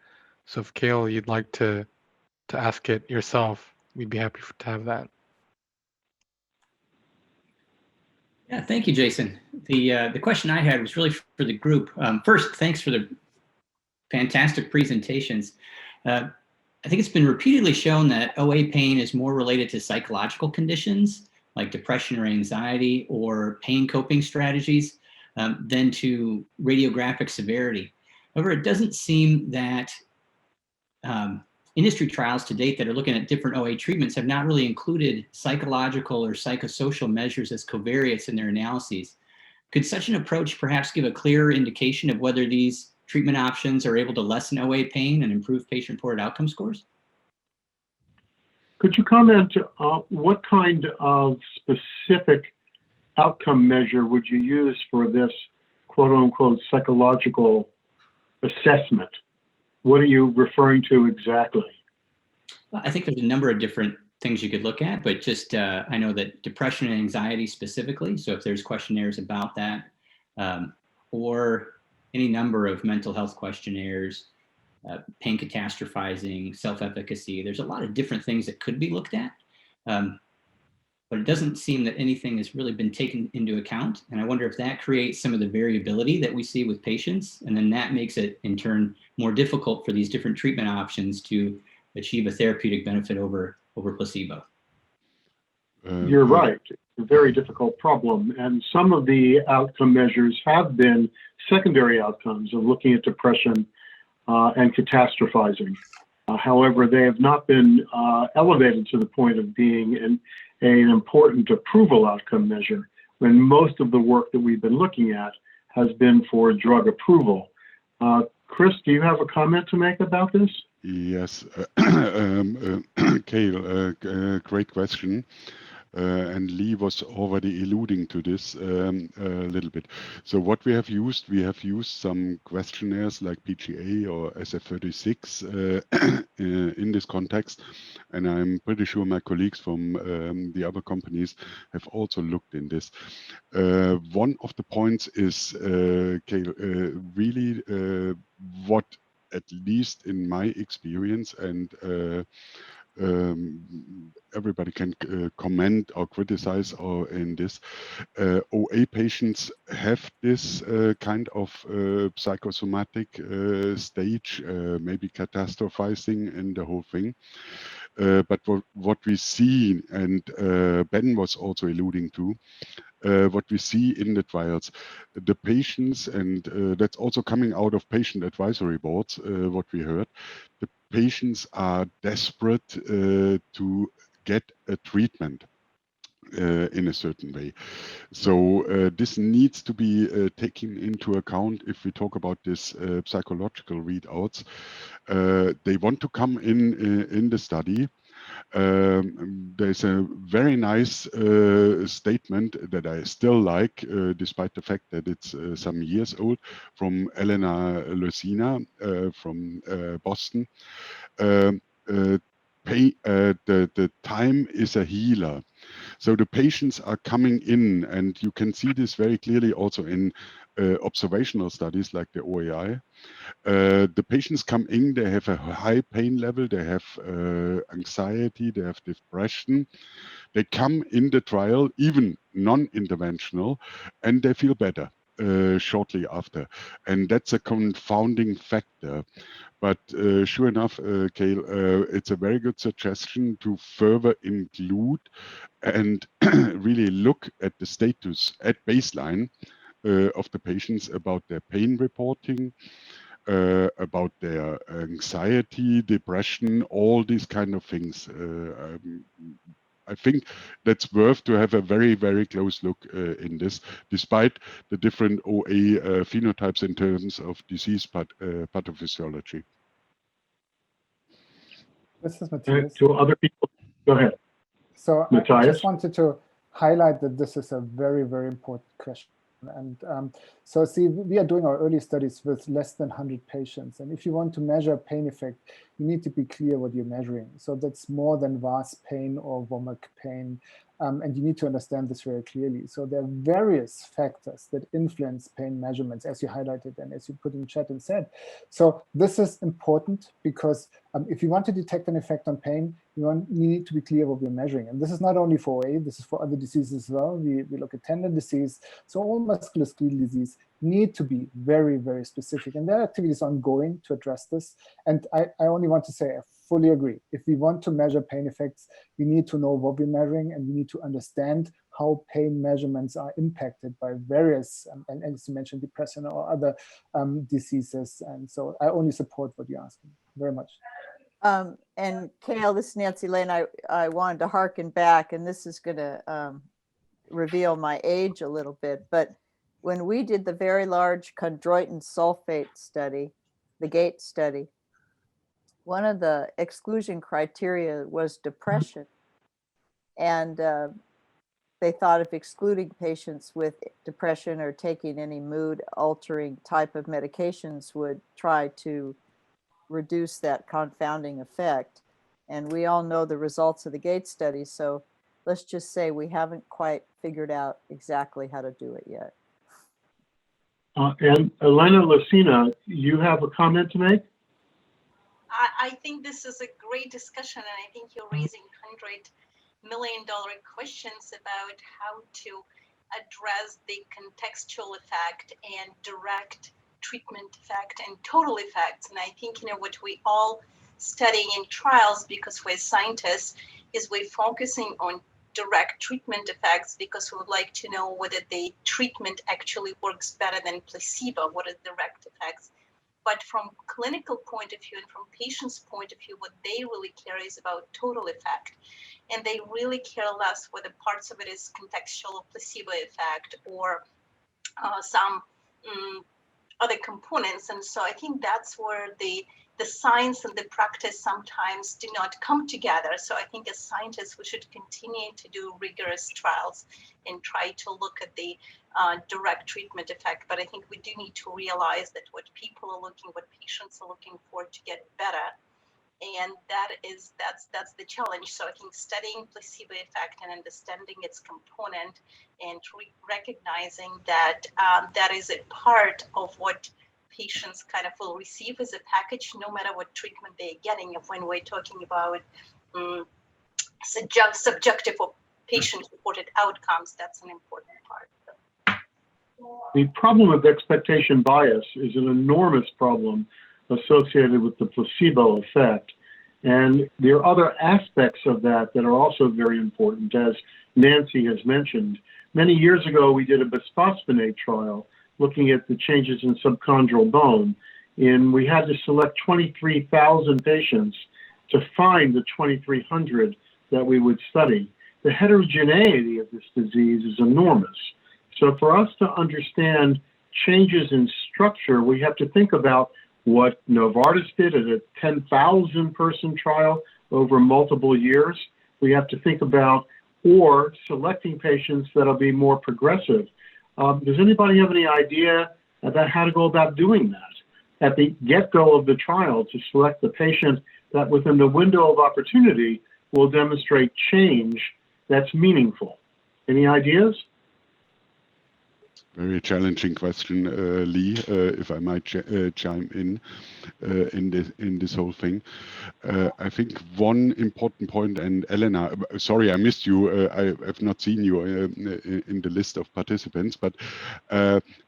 So if Kale, you'd like to ask it yourself, we'd be happy to have that. Yeah, thank you, Jason. The question I had was really for the group. First, thanks for the fantastic presentations. I think it's been repeatedly shown that OA pain is more related to psychological conditions like depression or anxiety or pain coping strategies than to radiographic severity. However, it doesn't seem that industry trials to date that are looking at different OA treatments have not really included psychological or psychosocial measures as covariates in their analyses. Could such an approach perhaps give a clearer indication of whether these treatment options are able to lessen OA pain and improve patient-reported outcome scores? Could you comment what kind of specific outcome measure would you use for this quote-unquote psychological assessment? What are you referring to exactly? Well, I think there's a number of different things you could look at, but just I know that depression and anxiety specifically, so if there's questionnaires about that, or any number of mental health questionnaires, pain catastrophizing, self-efficacy, there's a lot of different things that could be looked at, but it doesn't seem that anything has really been taken into account. And I wonder if that creates some of the variability that we see with patients, and then that makes it in turn more difficult for these different treatment options to achieve a therapeutic benefit over placebo. You're right. It's a very difficult problem. And some of the outcome measures have been secondary outcomes of looking at depression and catastrophizing. However, they have not been elevated to the point of being an important approval outcome measure, when most of the work that we've been looking at has been for drug approval. Chris, do you have a comment to make about this? Yes, Kale, great question. And Lee was already alluding to this a little bit. So what we have used some questionnaires like PGA or SF36 in this context, and I'm pretty sure my colleagues from the other companies have also looked in this. One of the points is, Kale, really what, at least in my experience and everybody can comment or criticize or in this. OA patients have this kind of psychosomatic stage, maybe catastrophizing and the whole thing. But what we see, and Ben was also alluding to, what we see in the trials, the patients, and that's also coming out of patient advisory boards, what we heard, the patients are desperate to get a treatment in a certain way. So this needs to be taken into account if we talk about this psychological readouts. They want to come in the study. There's a very nice statement that I still like, despite the fact that it's some years old, from Elena Lucina from Boston. The time is a healer. So the patients are coming in, and you can see this very clearly also in observational studies like the OAI. The patients come in, they have a high pain level, they have anxiety, they have depression. They come in the trial, even non-interventional, and they feel better shortly after. And that's a confounding factor. But sure enough, Kale, it's a very good suggestion to further include and really look at the status at baseline of the patients about their pain reporting, about their anxiety, depression, all these kind of things. I think that's worth to have a very, very close look in this, despite the different OA phenotypes in terms of disease pathophysiology. This is Matthias. To other people, go ahead. So Matthias? I just wanted to highlight that this is a very, very important question. And so see, we are doing our early studies with less than 100 patients. And if you want to measure pain effect, you need to be clear what you're measuring. So that's more than VAS pain or WOMAC pain. And you need to understand this very clearly. So there are various factors that influence pain measurements, as you highlighted and as you put in chat and said. So this is important because if you want to detect an effect on pain, you need to be clear what we're measuring. And this is not only for OA, this is for other diseases as well. We look at tendon disease. So all musculoskeletal disease need to be very, very specific. And there are activities ongoing to address this. And I only want to say I fully agree. If we want to measure pain effects, we need to know what we're measuring, and we need to understand how pain measurements are impacted by various, and as you mentioned, depression or other diseases. And so I only support what you're asking very much. And Kale, this is Nancy Lane. I wanted to harken back, and this is going to reveal my age a little bit. But when we did the very large chondroitin sulfate study, the GATE study, one of the exclusion criteria was depression. And they thought of excluding patients with depression or taking any mood altering type of medications would try to reduce that confounding effect. And we all know the results of the GATE study. So let's just say we haven't quite figured out exactly how to do it yet. And Elena Lucina, you have a comment to make? I think this is a great discussion, and I think you're raising $100 million questions about how to address the contextual effect and direct treatment effect and total effects. And I think, what we all study in trials, because we're scientists, is we're focusing on direct treatment effects because we would like to know whether the treatment actually works better than placebo, what are direct effects. But from clinical point of view and from patients' point of view, what they really care is about total effect. And they really care less whether parts of it is contextual or placebo effect or some other components. And so I think that's where the science and the practice sometimes do not come together. So I think as scientists, we should continue to do rigorous trials and try to look at the direct treatment effect. But I think we do need to realize that what patients are looking for to get better. And that's the challenge. So I think studying placebo effect and understanding its component and recognizing that that is a part of what patients kind of will receive as a package, no matter what treatment they're getting. If when we're talking about subjective or patient-reported outcomes. That's an important part. The problem of expectation bias is an enormous problem associated with the placebo effect. And there are other aspects of that that are also very important, as Nancy has mentioned. Many years ago, we did a bisphosphonate trial looking at the changes in subchondral bone, and we had to select 23,000 patients to find the 2,300 that we would study. The heterogeneity of this disease is enormous. So for us to understand changes in structure, we have to think about what Novartis did at a 10,000 person trial over multiple years. We have to think about, or selecting patients that'll be more progressive. Does anybody have any idea about how to go about doing that at the get-go of the trial to select the patient that within the window of opportunity will demonstrate change that's meaningful? Any ideas? Very challenging question, Lee, if I might chime in this whole thing. I think one important point, and Elena, sorry I missed you, I have not seen you in the list of participants, but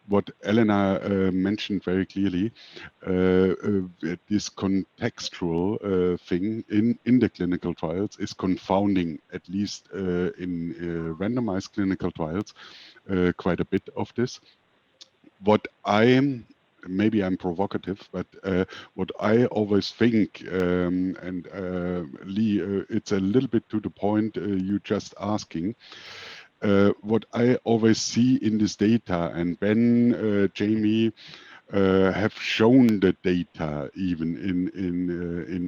what Elena mentioned very clearly, this contextual thing in the clinical trials is confounding, at least in randomized clinical trials, quite a bit of this. What I am, maybe I'm provocative, but what I always think, and Lee, it's a little bit to the point you just asking, what I always see in this data, and Ben, Jeymi, have shown the data even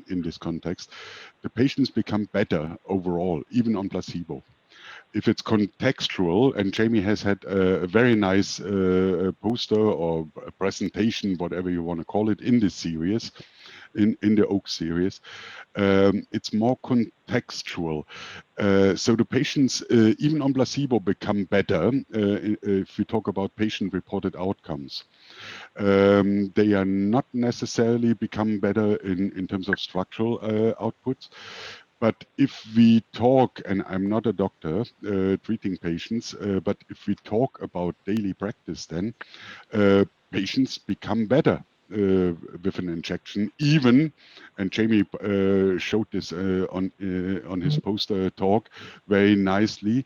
in this context, the patients become better overall, even on placebo. If it's contextual, and Jeymi has had a very nice poster or a presentation, whatever you want to call it, in this series, in the OACS series, it's more contextual. So the patients, even on placebo, become better if we talk about patient-reported outcomes. They are not necessarily become better in terms of structural outputs. But if we talk, and I'm not a doctor treating patients, but if we talk about daily practice, then patients become better with an injection, even, and Jeymi showed this on his poster talk very nicely,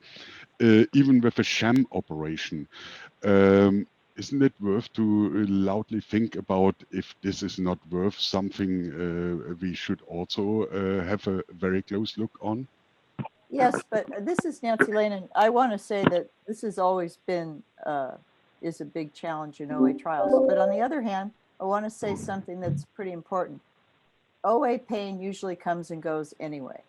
even with a sham operation. Isn't it worth to loudly think about if this is not worth something we should also have a very close look on? Yes, but this is Nancy Lane, and I want to say that this has always been is a big challenge in OA trials. But on the other hand, I want to say something that's pretty important. OA pain usually comes and goes anyway.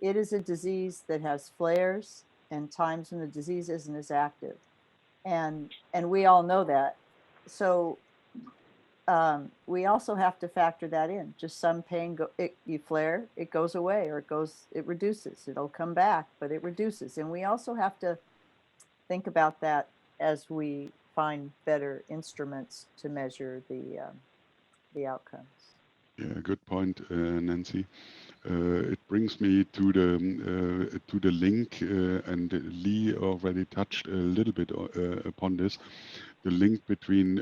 It is a disease that has flares and times when the disease isn't as active. And we all know that. So we also have to factor that in. Just some pain, you flare, it goes away, or it reduces. It'll come back, but it reduces. And we also have to think about that as we find better instruments to measure the outcomes. Yeah, good point, Nancy. It brings me to the link, and Lee already touched a little bit upon this, the link between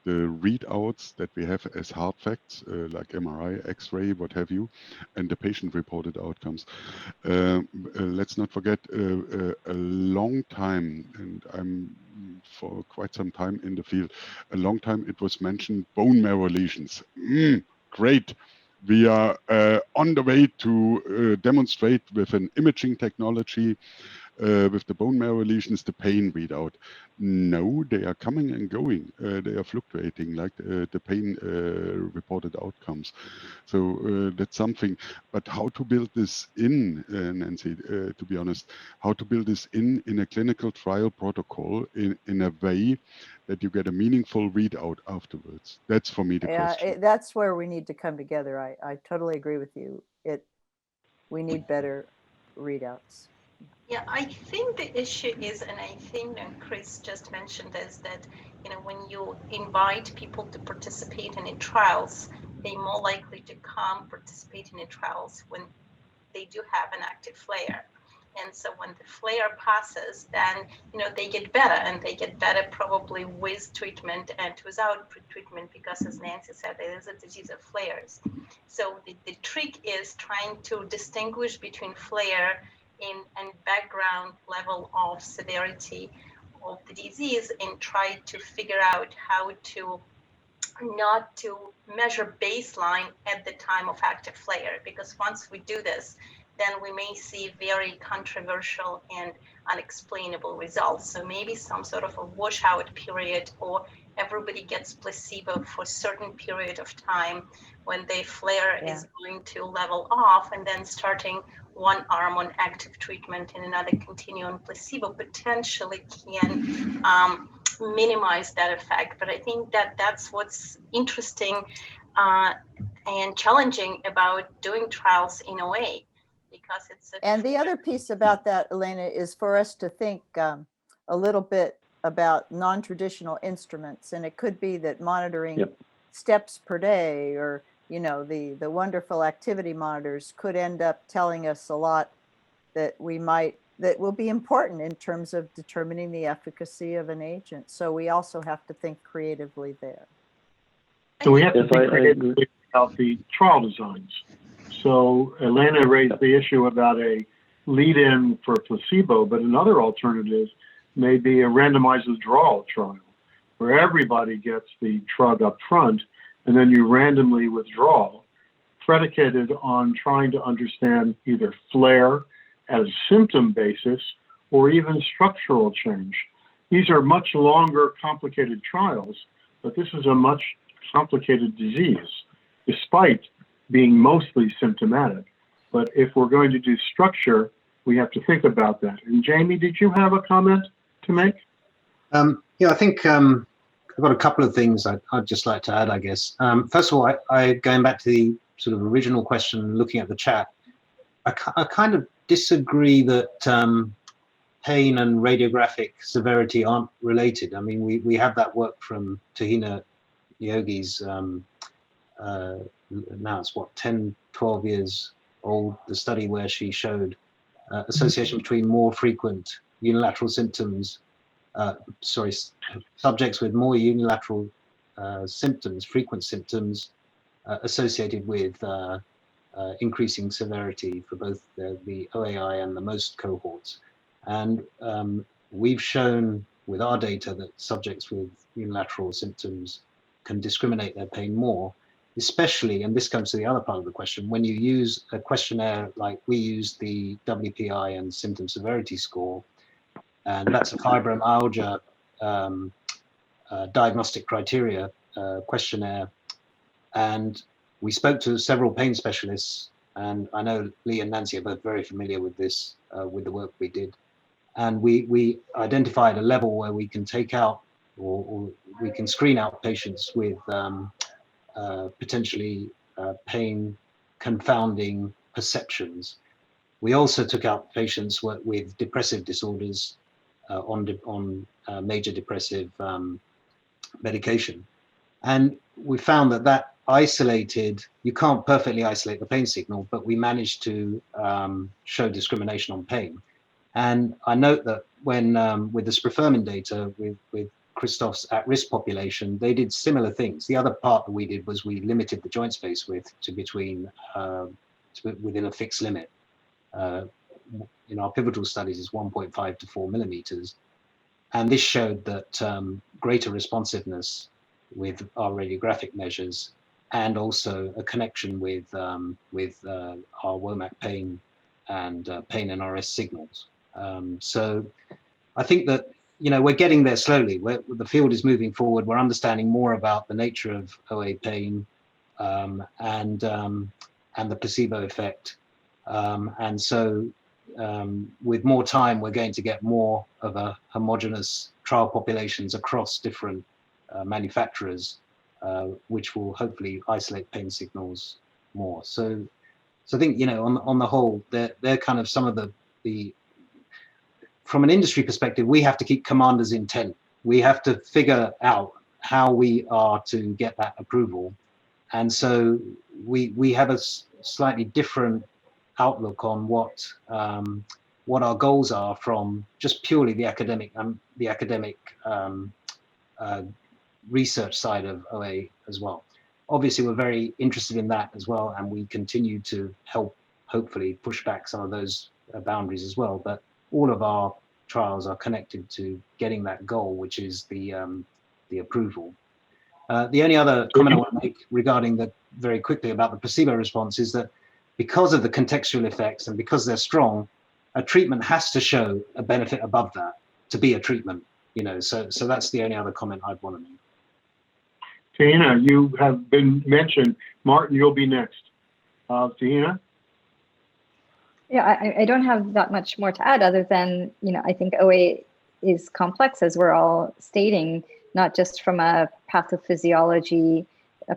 the readouts that we have as hard facts, like MRI, X-ray, what have you, and the patient-reported outcomes. Let's not forget, a long time, and I'm for quite some time in the field, a long time it was mentioned bone marrow lesions. Great. We are on the way to demonstrate with an imaging technology with the bone marrow lesions, the pain readout. No, they are coming and going. They are fluctuating like the pain reported outcomes. So that's something. But how to build this in, Nancy, to be honest, how to build this in a clinical trial protocol in a way that you get a meaningful readout afterwards. That's for me the question. That's where we need to come together. I totally agree with you. We need better readouts. Yeah, I think the issue is, and I think that Chris just mentioned this, that when you invite people to participate in trials, they're more likely to come participate in trials when they do have an active flare. And so when the flare passes, then they get better, and they get better probably with treatment and without treatment, because as Nancy said, it is a disease of flares. So the trick is trying to distinguish between flare and background level of severity of the disease, and try to figure out how to not to measure baseline at the time of active flare, because once we do this, then we may see very controversial and unexplainable results. So maybe some sort of a washout period, or everybody gets placebo for a certain period of time when their flare is going to level off, and then starting one arm on active treatment and another continue on placebo potentially can minimize that effect. But I think that that's what's interesting and challenging about doing trials in OA, because it's and the other piece about that, Elena, is for us to think a little bit about non-traditional instruments. And it could be that monitoring steps per day, or the wonderful activity monitors could end up telling us a lot that will be important in terms of determining the efficacy of an agent. So we also have to think creatively there. So we have to think creatively about the trial designs. So Elena raised the issue about a lead-in for placebo, but another alternative may be a randomized withdrawal trial, where everybody gets the drug up front, and then you randomly withdraw, predicated on trying to understand either flare as symptom basis or even structural change. These are much longer, complicated trials, but this is a much complicated disease, despite being mostly symptomatic. But if we're going to do structure, we have to think about that. And Jeymi, did you have a comment to make? Yeah, I think I've got a couple of things I'd just like to add, I guess. First of all, I going back to the sort of original question, looking at the chat, I kind of disagree that pain and radiographic severity aren't related. I mean, we have that work from Tahina Yogi's, now it's what, 10, 12 years old, the study where she showed association between more frequent unilateral symptoms, subjects with more unilateral symptoms, frequent symptoms associated with increasing severity for both the OAI and the most cohorts. And we've shown with our data that subjects with unilateral symptoms can discriminate their pain more, especially, and this comes to the other part of the question, when you use a questionnaire like we use the WPI and symptom severity score, and that's a fibromyalgia diagnostic criteria questionnaire. And we spoke to several pain specialists, and I know Lee and Nancy are both very familiar with this, with the work we did. And we identified a level where we can take out, or we can screen out patients with potentially pain confounding perceptions. We also took out patients with depressive disorders on major depressive medication. And we found that isolated, you can't perfectly isolate the pain signal, but we managed to show discrimination on pain. And I note that when with the Spifamine data with Christoph's at-risk population, they did similar things. The other part that we did was we limited the joint space width to within a fixed limit. In our pivotal studies is 1.5 to 4 millimeters. And this showed that greater responsiveness with our radiographic measures, and also a connection with our WOMAC pain and pain NRS signals. So I think that, we're getting there slowly. The field is moving forward. We're understanding more about the nature of OA pain and the placebo effect. And so with more time, we're going to get more of a homogeneous trial populations across different manufacturers, which will hopefully isolate pain signals more. So I think, on the whole, they're kind of some of the from an industry perspective, we have to keep commander's intent. We have to figure out how we are to get that approval. And so we have a slightly different outlook on what our goals are from just purely the academic research side of OA as well. Obviously, we're very interested in that as well, and we continue to help hopefully push back some of those boundaries as well. But all of our trials are connected to getting that goal, which is the approval. The only other comment I want to make regarding that very quickly about the placebo response is that because of the contextual effects and because they're strong, a treatment has to show a benefit above that to be a treatment, you know, so that's the only other comment I'd want to make. Tahina, you have been mentioned. Martin, you'll be next. Tahina? Yeah, I don't have that much more to add other than, you know, I think OA is complex, as we're all stating, not just from a pathophysiology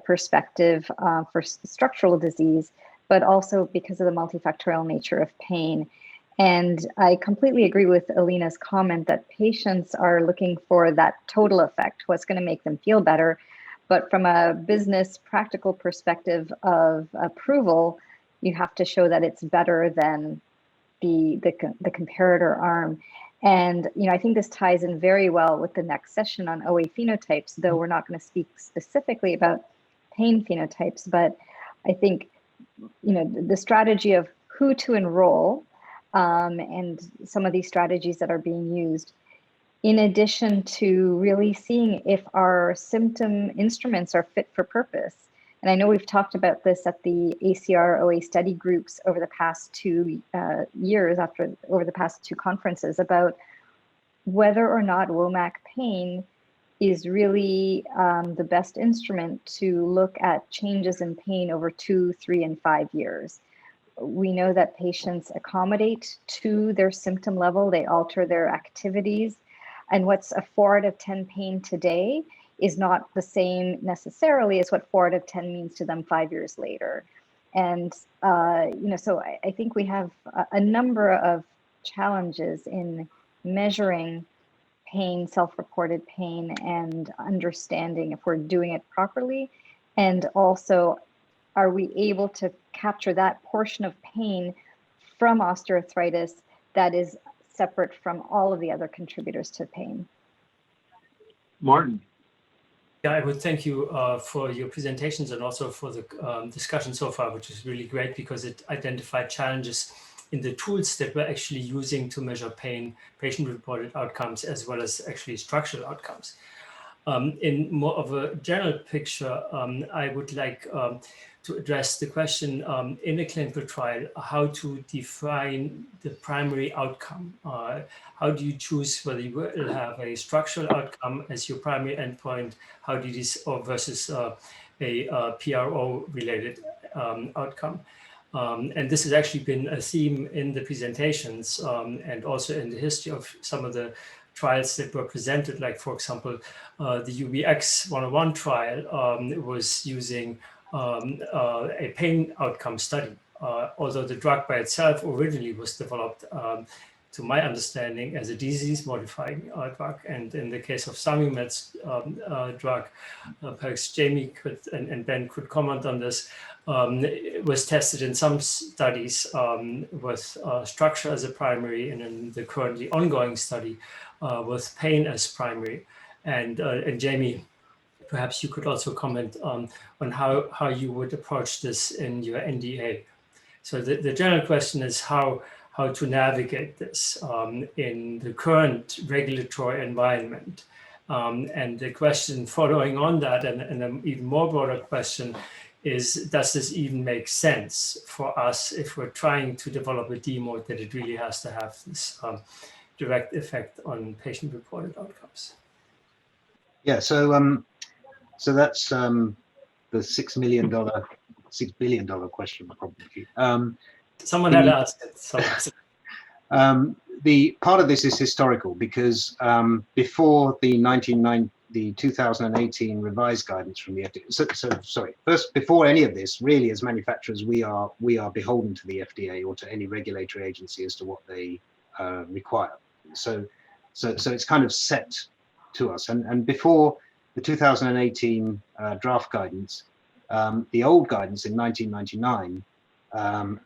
perspective for structural disease, but also because of the multifactorial nature of pain. And I completely agree with Alina's comment that patients are looking for that total effect, what's going to make them feel better. But from a business practical perspective of approval, you have to show that it's better than the comparator arm. And you know, I think this ties in very well with the next session on OA phenotypes, though we're not going to speak specifically about pain phenotypes. But I think, you know, the strategy of who to enroll and some of these strategies that are being used, in addition to really seeing if our symptom instruments are fit for purpose. And I know we've talked about this at the ACR OA study groups over the past 2 years, over the past 2 conferences, about whether or not WOMAC pain is really the best instrument to look at changes in pain over 2, 3, and 5 years. We know that patients accommodate to their symptom level, they alter their activities, and what's a 4 out of 10 pain today is not the same necessarily as what 4 out of 10 means to them 5 years later. And, you know, so I think we have a number of challenges in measuring pain, self-reported pain, and understanding if we're doing it properly. And also, are we able to capture that portion of pain from osteoarthritis that is separate from all of the other contributors to pain? Martin. Yeah, I would thank you for your presentations and also for the discussion so far, which is really great because it identified challenges in the tools that we're actually using to measure pain, patient-reported outcomes, as well as actually structural outcomes. In more of a general picture, I would like to address the question in a clinical trial, how to define the primary outcome. How do you choose whether you will have a structural outcome as your primary endpoint? How do this, or versus a PRO-related outcome? And this has actually been a theme in the presentations and also in the history of some of the trials that were presented, like, for example, the UBX 101 trial was using a pain outcome study, although the drug by itself originally was developed, to my understanding, as a disease-modifying drug. And in the case of Samumed's drug, perhaps Jeymi and Ben could comment on this, it was tested in some studies with structure as a primary, and in the currently ongoing study with pain as primary. And Jeymi, perhaps you could also comment on how you would approach this in your NDA. So the general question is how to navigate this in the current regulatory environment. And the question following on that, and an even more broader question, is does this even make sense for us if we're trying to develop a DMOD that it really has to have this direct effect on patient-reported outcomes? Yeah, so that's the $6 billion question, probably. Someone had asked it. So. The part of this is historical because before the 2018 revised guidance from the FDA. First, before any of this, really, as manufacturers, we are beholden to the FDA or to any regulatory agency as to what they require. So it's kind of set to us. And before the 2018 draft guidance, the old guidance in 1999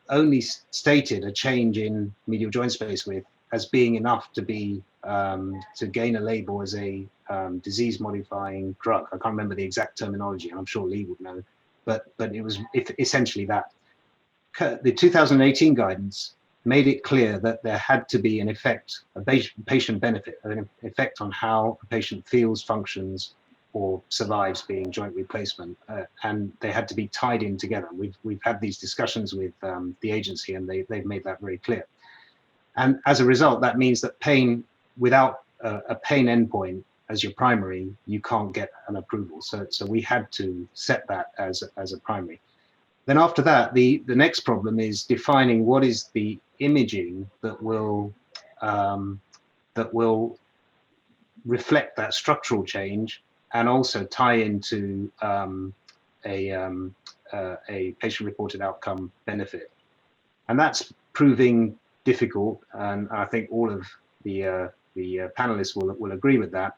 only stated a change in medial joint space width as being enough to be to gain a label as a disease-modifying drug. I can't remember the exact terminology, and I'm sure Lee would know, but it was essentially that. The 2018 guidance made it clear that there had to be an effect, a patient benefit, an effect on how a patient feels, functions, or survives being joint replacement, and they had to be tied in together. We've had these discussions with the agency, and they've made that very clear. And as a result, that means that pain, without a pain endpoint as your primary, you can't get an approval. So we had to set that as a primary. Then after that, the next problem is defining what is the imaging that will reflect that structural change and also tie into a patient-reported outcome benefit. And that's proving difficult, and I think all of the panelists will agree with that.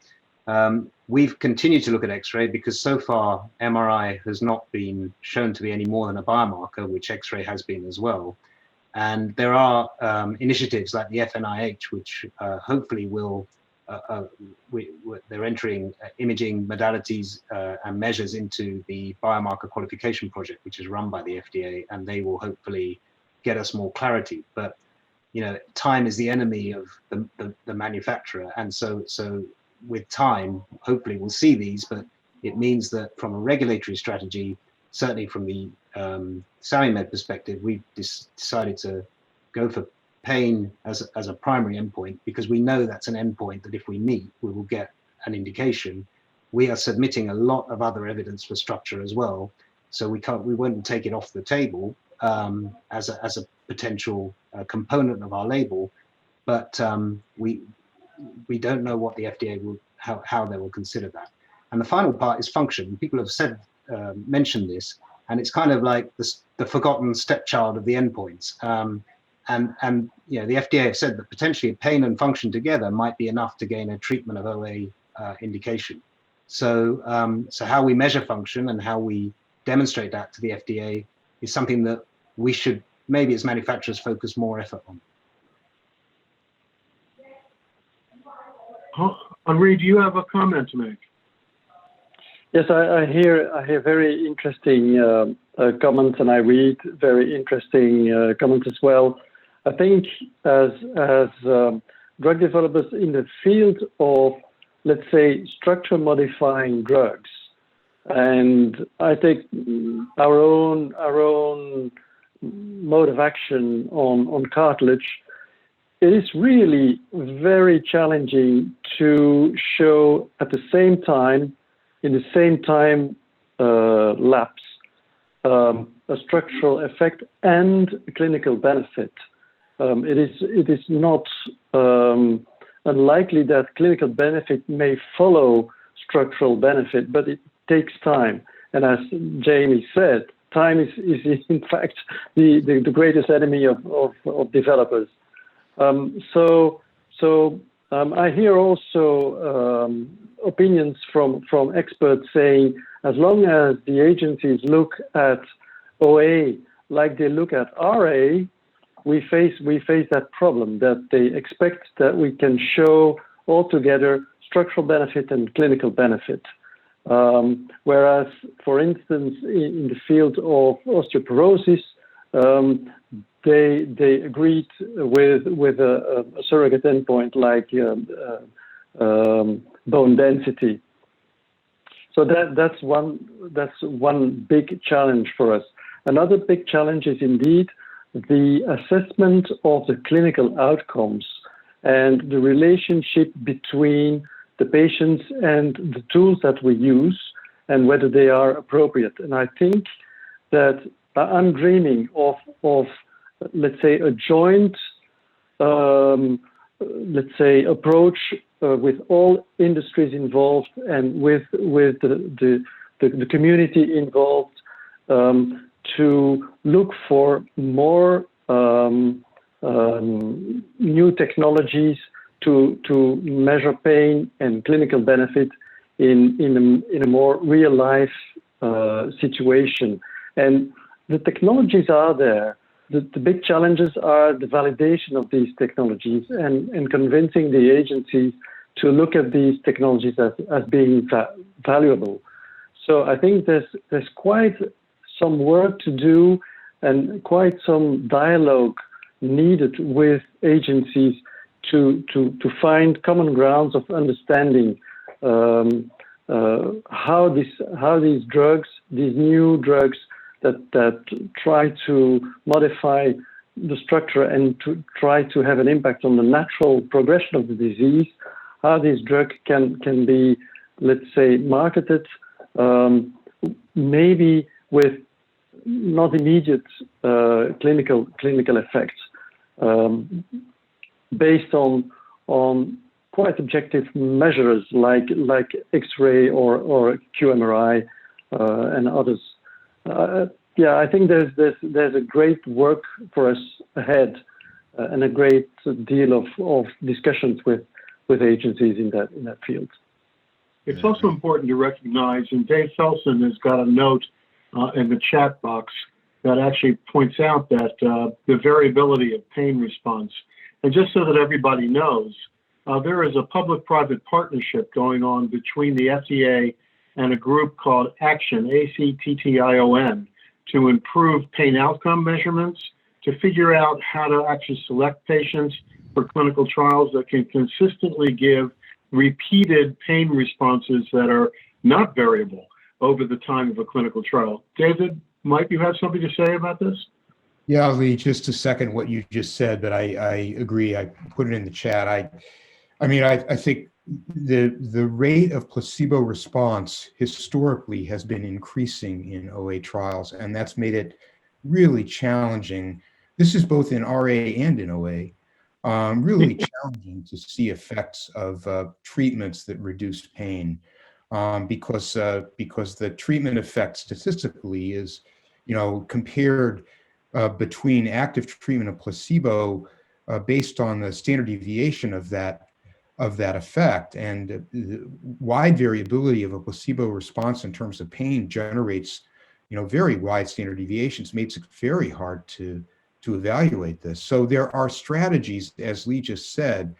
We've continued to look at X-ray because so far MRI has not been shown to be any more than a biomarker, which X-ray has been as well. And there are initiatives like the FNIH, which hopefully will, they're entering imaging modalities and measures into the biomarker qualification project, which is run by the FDA, and they will hopefully get us more clarity. But you know, time is the enemy of the manufacturer, and so with time, hopefully we'll see these, but it means that from a regulatory strategy, certainly from the Samumed perspective, we've decided to go for pain as a primary endpoint, because we know that's an endpoint that if we meet, we will get an indication. We are submitting a lot of other evidence for structure as well, so we won't take it off the table as a potential component of our label, but we don't know what the FDA will, how they will consider that. And the final part is function. People have said, mentioned this, and it's kind of like the forgotten stepchild of the endpoints. And you know, the FDA have said that potentially pain and function together might be enough to gain a treatment of OA indication. So, so how we measure function and how we demonstrate that to the FDA is something that we should maybe as manufacturers focus more effort on. Henri, do you have a comment to make? Yes, I hear very interesting comments, and I read very interesting comments as well. I think as drug developers in the field of, let's say, structure modifying drugs, and I take our own mode of action on cartilage, it is really very challenging to show at the same time, in the same time lapse, a structural effect and a clinical benefit. It is not unlikely that clinical benefit may follow structural benefit, but it takes time. And as Jeymi said, time is in fact the greatest enemy of developers. I hear also opinions from experts saying, as long as the agencies look at OA like they look at RA, we face that problem, that they expect that we can show altogether structural benefit and clinical benefit. Whereas, for instance, in the field of osteoporosis, they agreed with a surrogate endpoint like bone density. So that's one big challenge for us. Another big challenge is indeed the assessment of the clinical outcomes and the relationship between the patients and the tools that we use and whether they are appropriate. And I think that I'm dreaming of let's say, a joint, let's say, approach with all industries involved and with the community involved to look for more new technologies to measure pain and clinical benefit in a more real life situation. And the technologies are there. the big challenges are the validation of these technologies and convincing the agencies to look at these technologies as being valuable. So I think there's quite some work to do and quite some dialogue needed with agencies to find common grounds of understanding how these drugs, these new drugs that try to modify the structure and to try to have an impact on the natural progression of the disease, how these drugs can be, let's say, marketed, maybe with not immediate clinical effects, based on quite objective measures like X-ray or QMRI and others. Yeah, I think there's a great work for us ahead and a great deal of discussions with agencies in that field. It's also important to recognize, and Dave Felsen has got a note in the chat box that actually points out that the variability of pain response. And just so that everybody knows, there is a public-private partnership going on between the FDA and a group called ACTION, ACTTION, to improve pain outcome measurements, to figure out how to actually select patients for clinical trials that can consistently give repeated pain responses that are not variable over the time of a clinical trial. David, might you have something to say about this? Yeah, Lee, just to second what you just said, but I agree. I put it in the chat. I mean, I think the rate of placebo response historically has been increasing in OA trials, and that's made it really challenging. This is both in RA and in OA. Really challenging to see effects of treatments that reduce pain, because the treatment effect statistically is, compared between active treatment and placebo based on the standard deviation of that effect, and wide variability of a placebo response in terms of pain generates, very wide standard deviations, makes it very hard to evaluate this. So there are strategies, as Lee just said,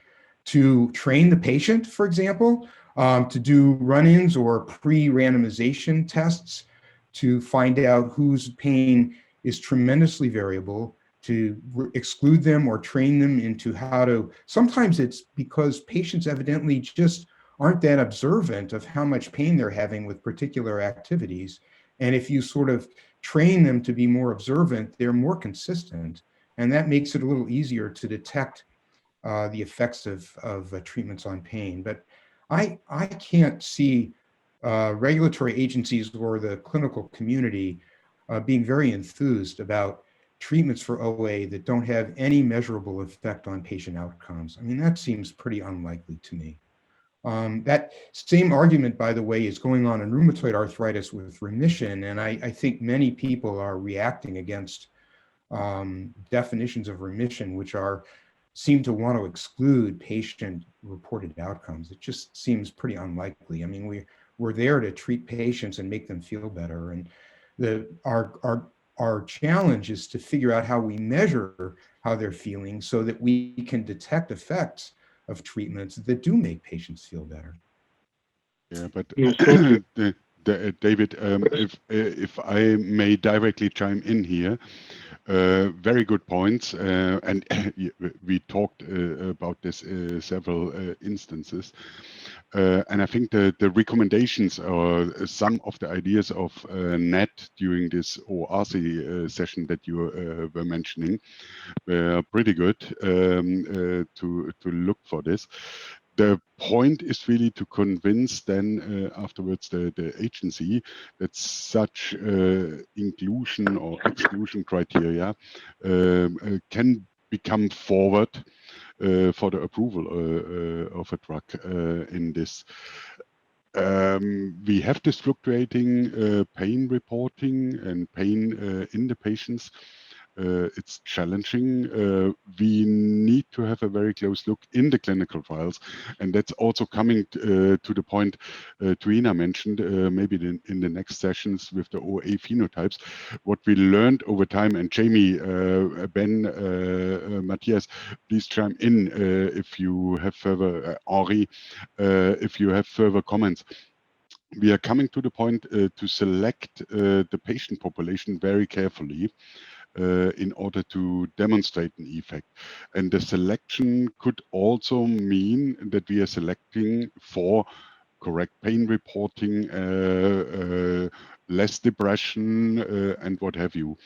to train the patient, for example, to do run-ins or pre-randomization tests to find out whose pain is tremendously variable, to exclude them or train them into how to. Sometimes it's because patients evidently just aren't that observant of how much pain they're having with particular activities. And if you sort of train them to be more observant, they're more consistent. And that makes it a little easier to detect the effects of treatments on pain. But I can't see regulatory agencies or the clinical community being very enthused about treatments for OA that don't have any measurable effect on patient outcomes. I mean, that seems pretty unlikely to me. That same argument, by the way, is going on in rheumatoid arthritis with remission, and I think many people are reacting against definitions of remission, which seem to want to exclude patient-reported outcomes. It just seems pretty unlikely. I mean, we're there to treat patients and make them feel better, and our challenge is to figure out how we measure how they're feeling so that we can detect effects of treatments that do make patients feel better. Yeah, but David, if I may directly chime in here, very good points, and we talked about this several instances, and I think the recommendations or some of the ideas of Nat during this OACS session that you were mentioning were pretty good to look for this. The point is really to convince then afterwards the agency that such inclusion or exclusion criteria can become forward for the approval of a drug in this. We have this fluctuating pain reporting and pain in the patients. it's challenging. We need to have a very close look in the clinical trials, and that's also coming to the point Tuina mentioned, maybe in the next sessions with the OA phenotypes. What we learned over time, and Jeymi, Ben, Matthias, please chime in if you have further, Henri, if you have further comments. We are coming to the point to select the patient population very carefully in order to demonstrate an effect. And the selection could also mean that we are selecting for correct pain reporting, less depression, and what have you.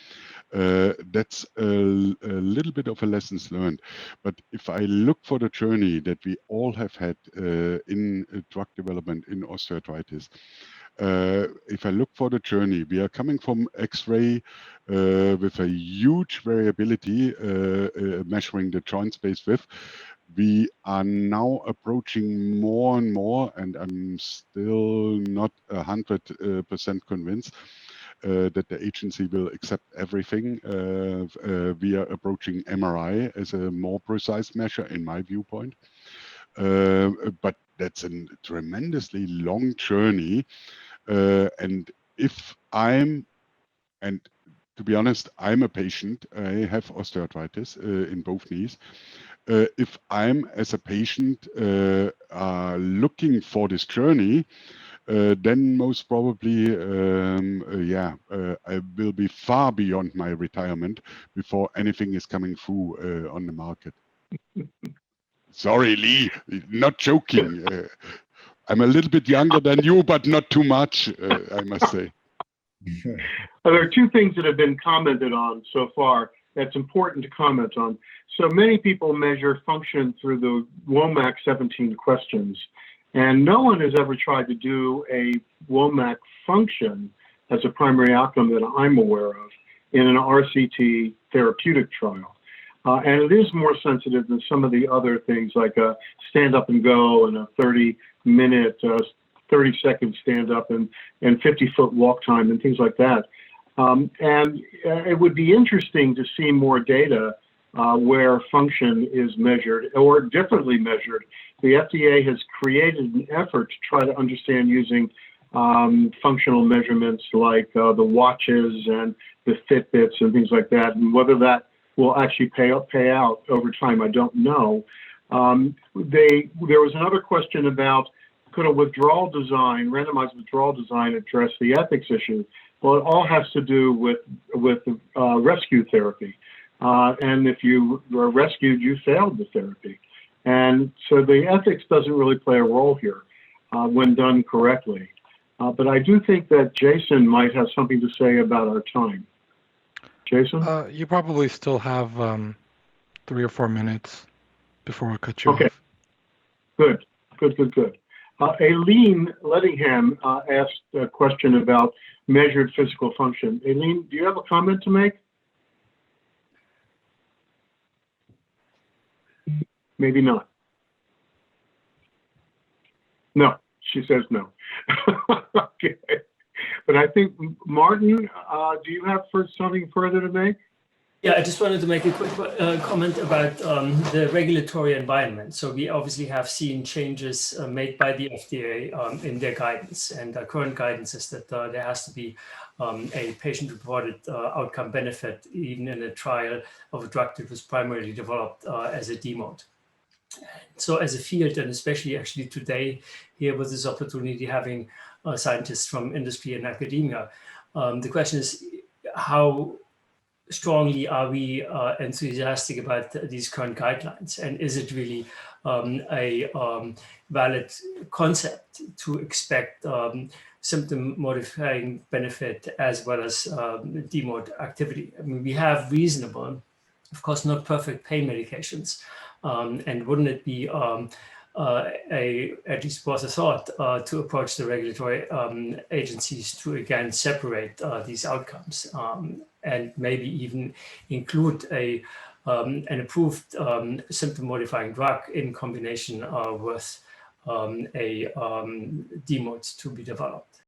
That's a little bit of a lessons learned. But if I look for the journey that we all have had in drug development in osteoarthritis, if I look for the journey, we are coming from X-ray with a huge variability measuring the joint space width. We are now approaching more and more, and I'm still not 100% convinced that the agency will accept everything. We are approaching MRI as a more precise measure in my viewpoint. But that's a tremendously long journey. And if I'm, and to be honest, I'm a patient, I have osteoarthritis in both knees. If I'm, as a patient, looking for this journey, then most probably, I will be far beyond my retirement before anything is coming through on the market. Sorry, Lee, not joking. I'm a little bit younger than you, but not too much, I must say. There are two things that have been commented on so far that's important to comment on. So many people measure function through the WOMAC 17 questions, and no one has ever tried to do a WOMAC function as a primary outcome that I'm aware of in an RCT therapeutic trial. And it is more sensitive than some of the other things like a stand up and go and a 30-minute, 30-second stand up and 50-foot walk time and things like that. And it would be interesting to see more data where function is measured or differently measured. The FDA has created an effort to try to understand using functional measurements like the watches and the Fitbits and things like that, and whether that will actually pay out over time, I don't know. There was another question about could a withdrawal design, randomized withdrawal design, address the ethics issue? Well, it all has to do with rescue therapy. And if you were rescued, you failed the therapy. And so the ethics doesn't really play a role here when done correctly. But I do think that Jason might have something to say about our time. Jason? You probably still have 3 or 4 minutes before I cut you off. Good. Aileen Lettingham asked a question about measured physical function. Aileen, do you have a comment to make? Maybe not. No, she says no. Okay. But I think, Martin, do you have something further to make? Yeah, I just wanted to make a quick comment about the regulatory environment. So we obviously have seen changes made by the FDA in their guidance, and our current guidance is that there has to be a patient-reported outcome benefit even in a trial of a drug that was primarily developed as a DMOD. So as a field, and especially actually today here with this opportunity having scientists from industry and academia, the question is how strongly are we enthusiastic about these current guidelines, and is it really a valid concept to expect symptom modifying benefit as well as DMOD activity? I mean, we have reasonable, of course not perfect pain medications, and wouldn't it be at least worth a thought to approach the regulatory agencies to again separate these outcomes and maybe even include an approved symptom modifying drug in combination with a DMOD to be developed.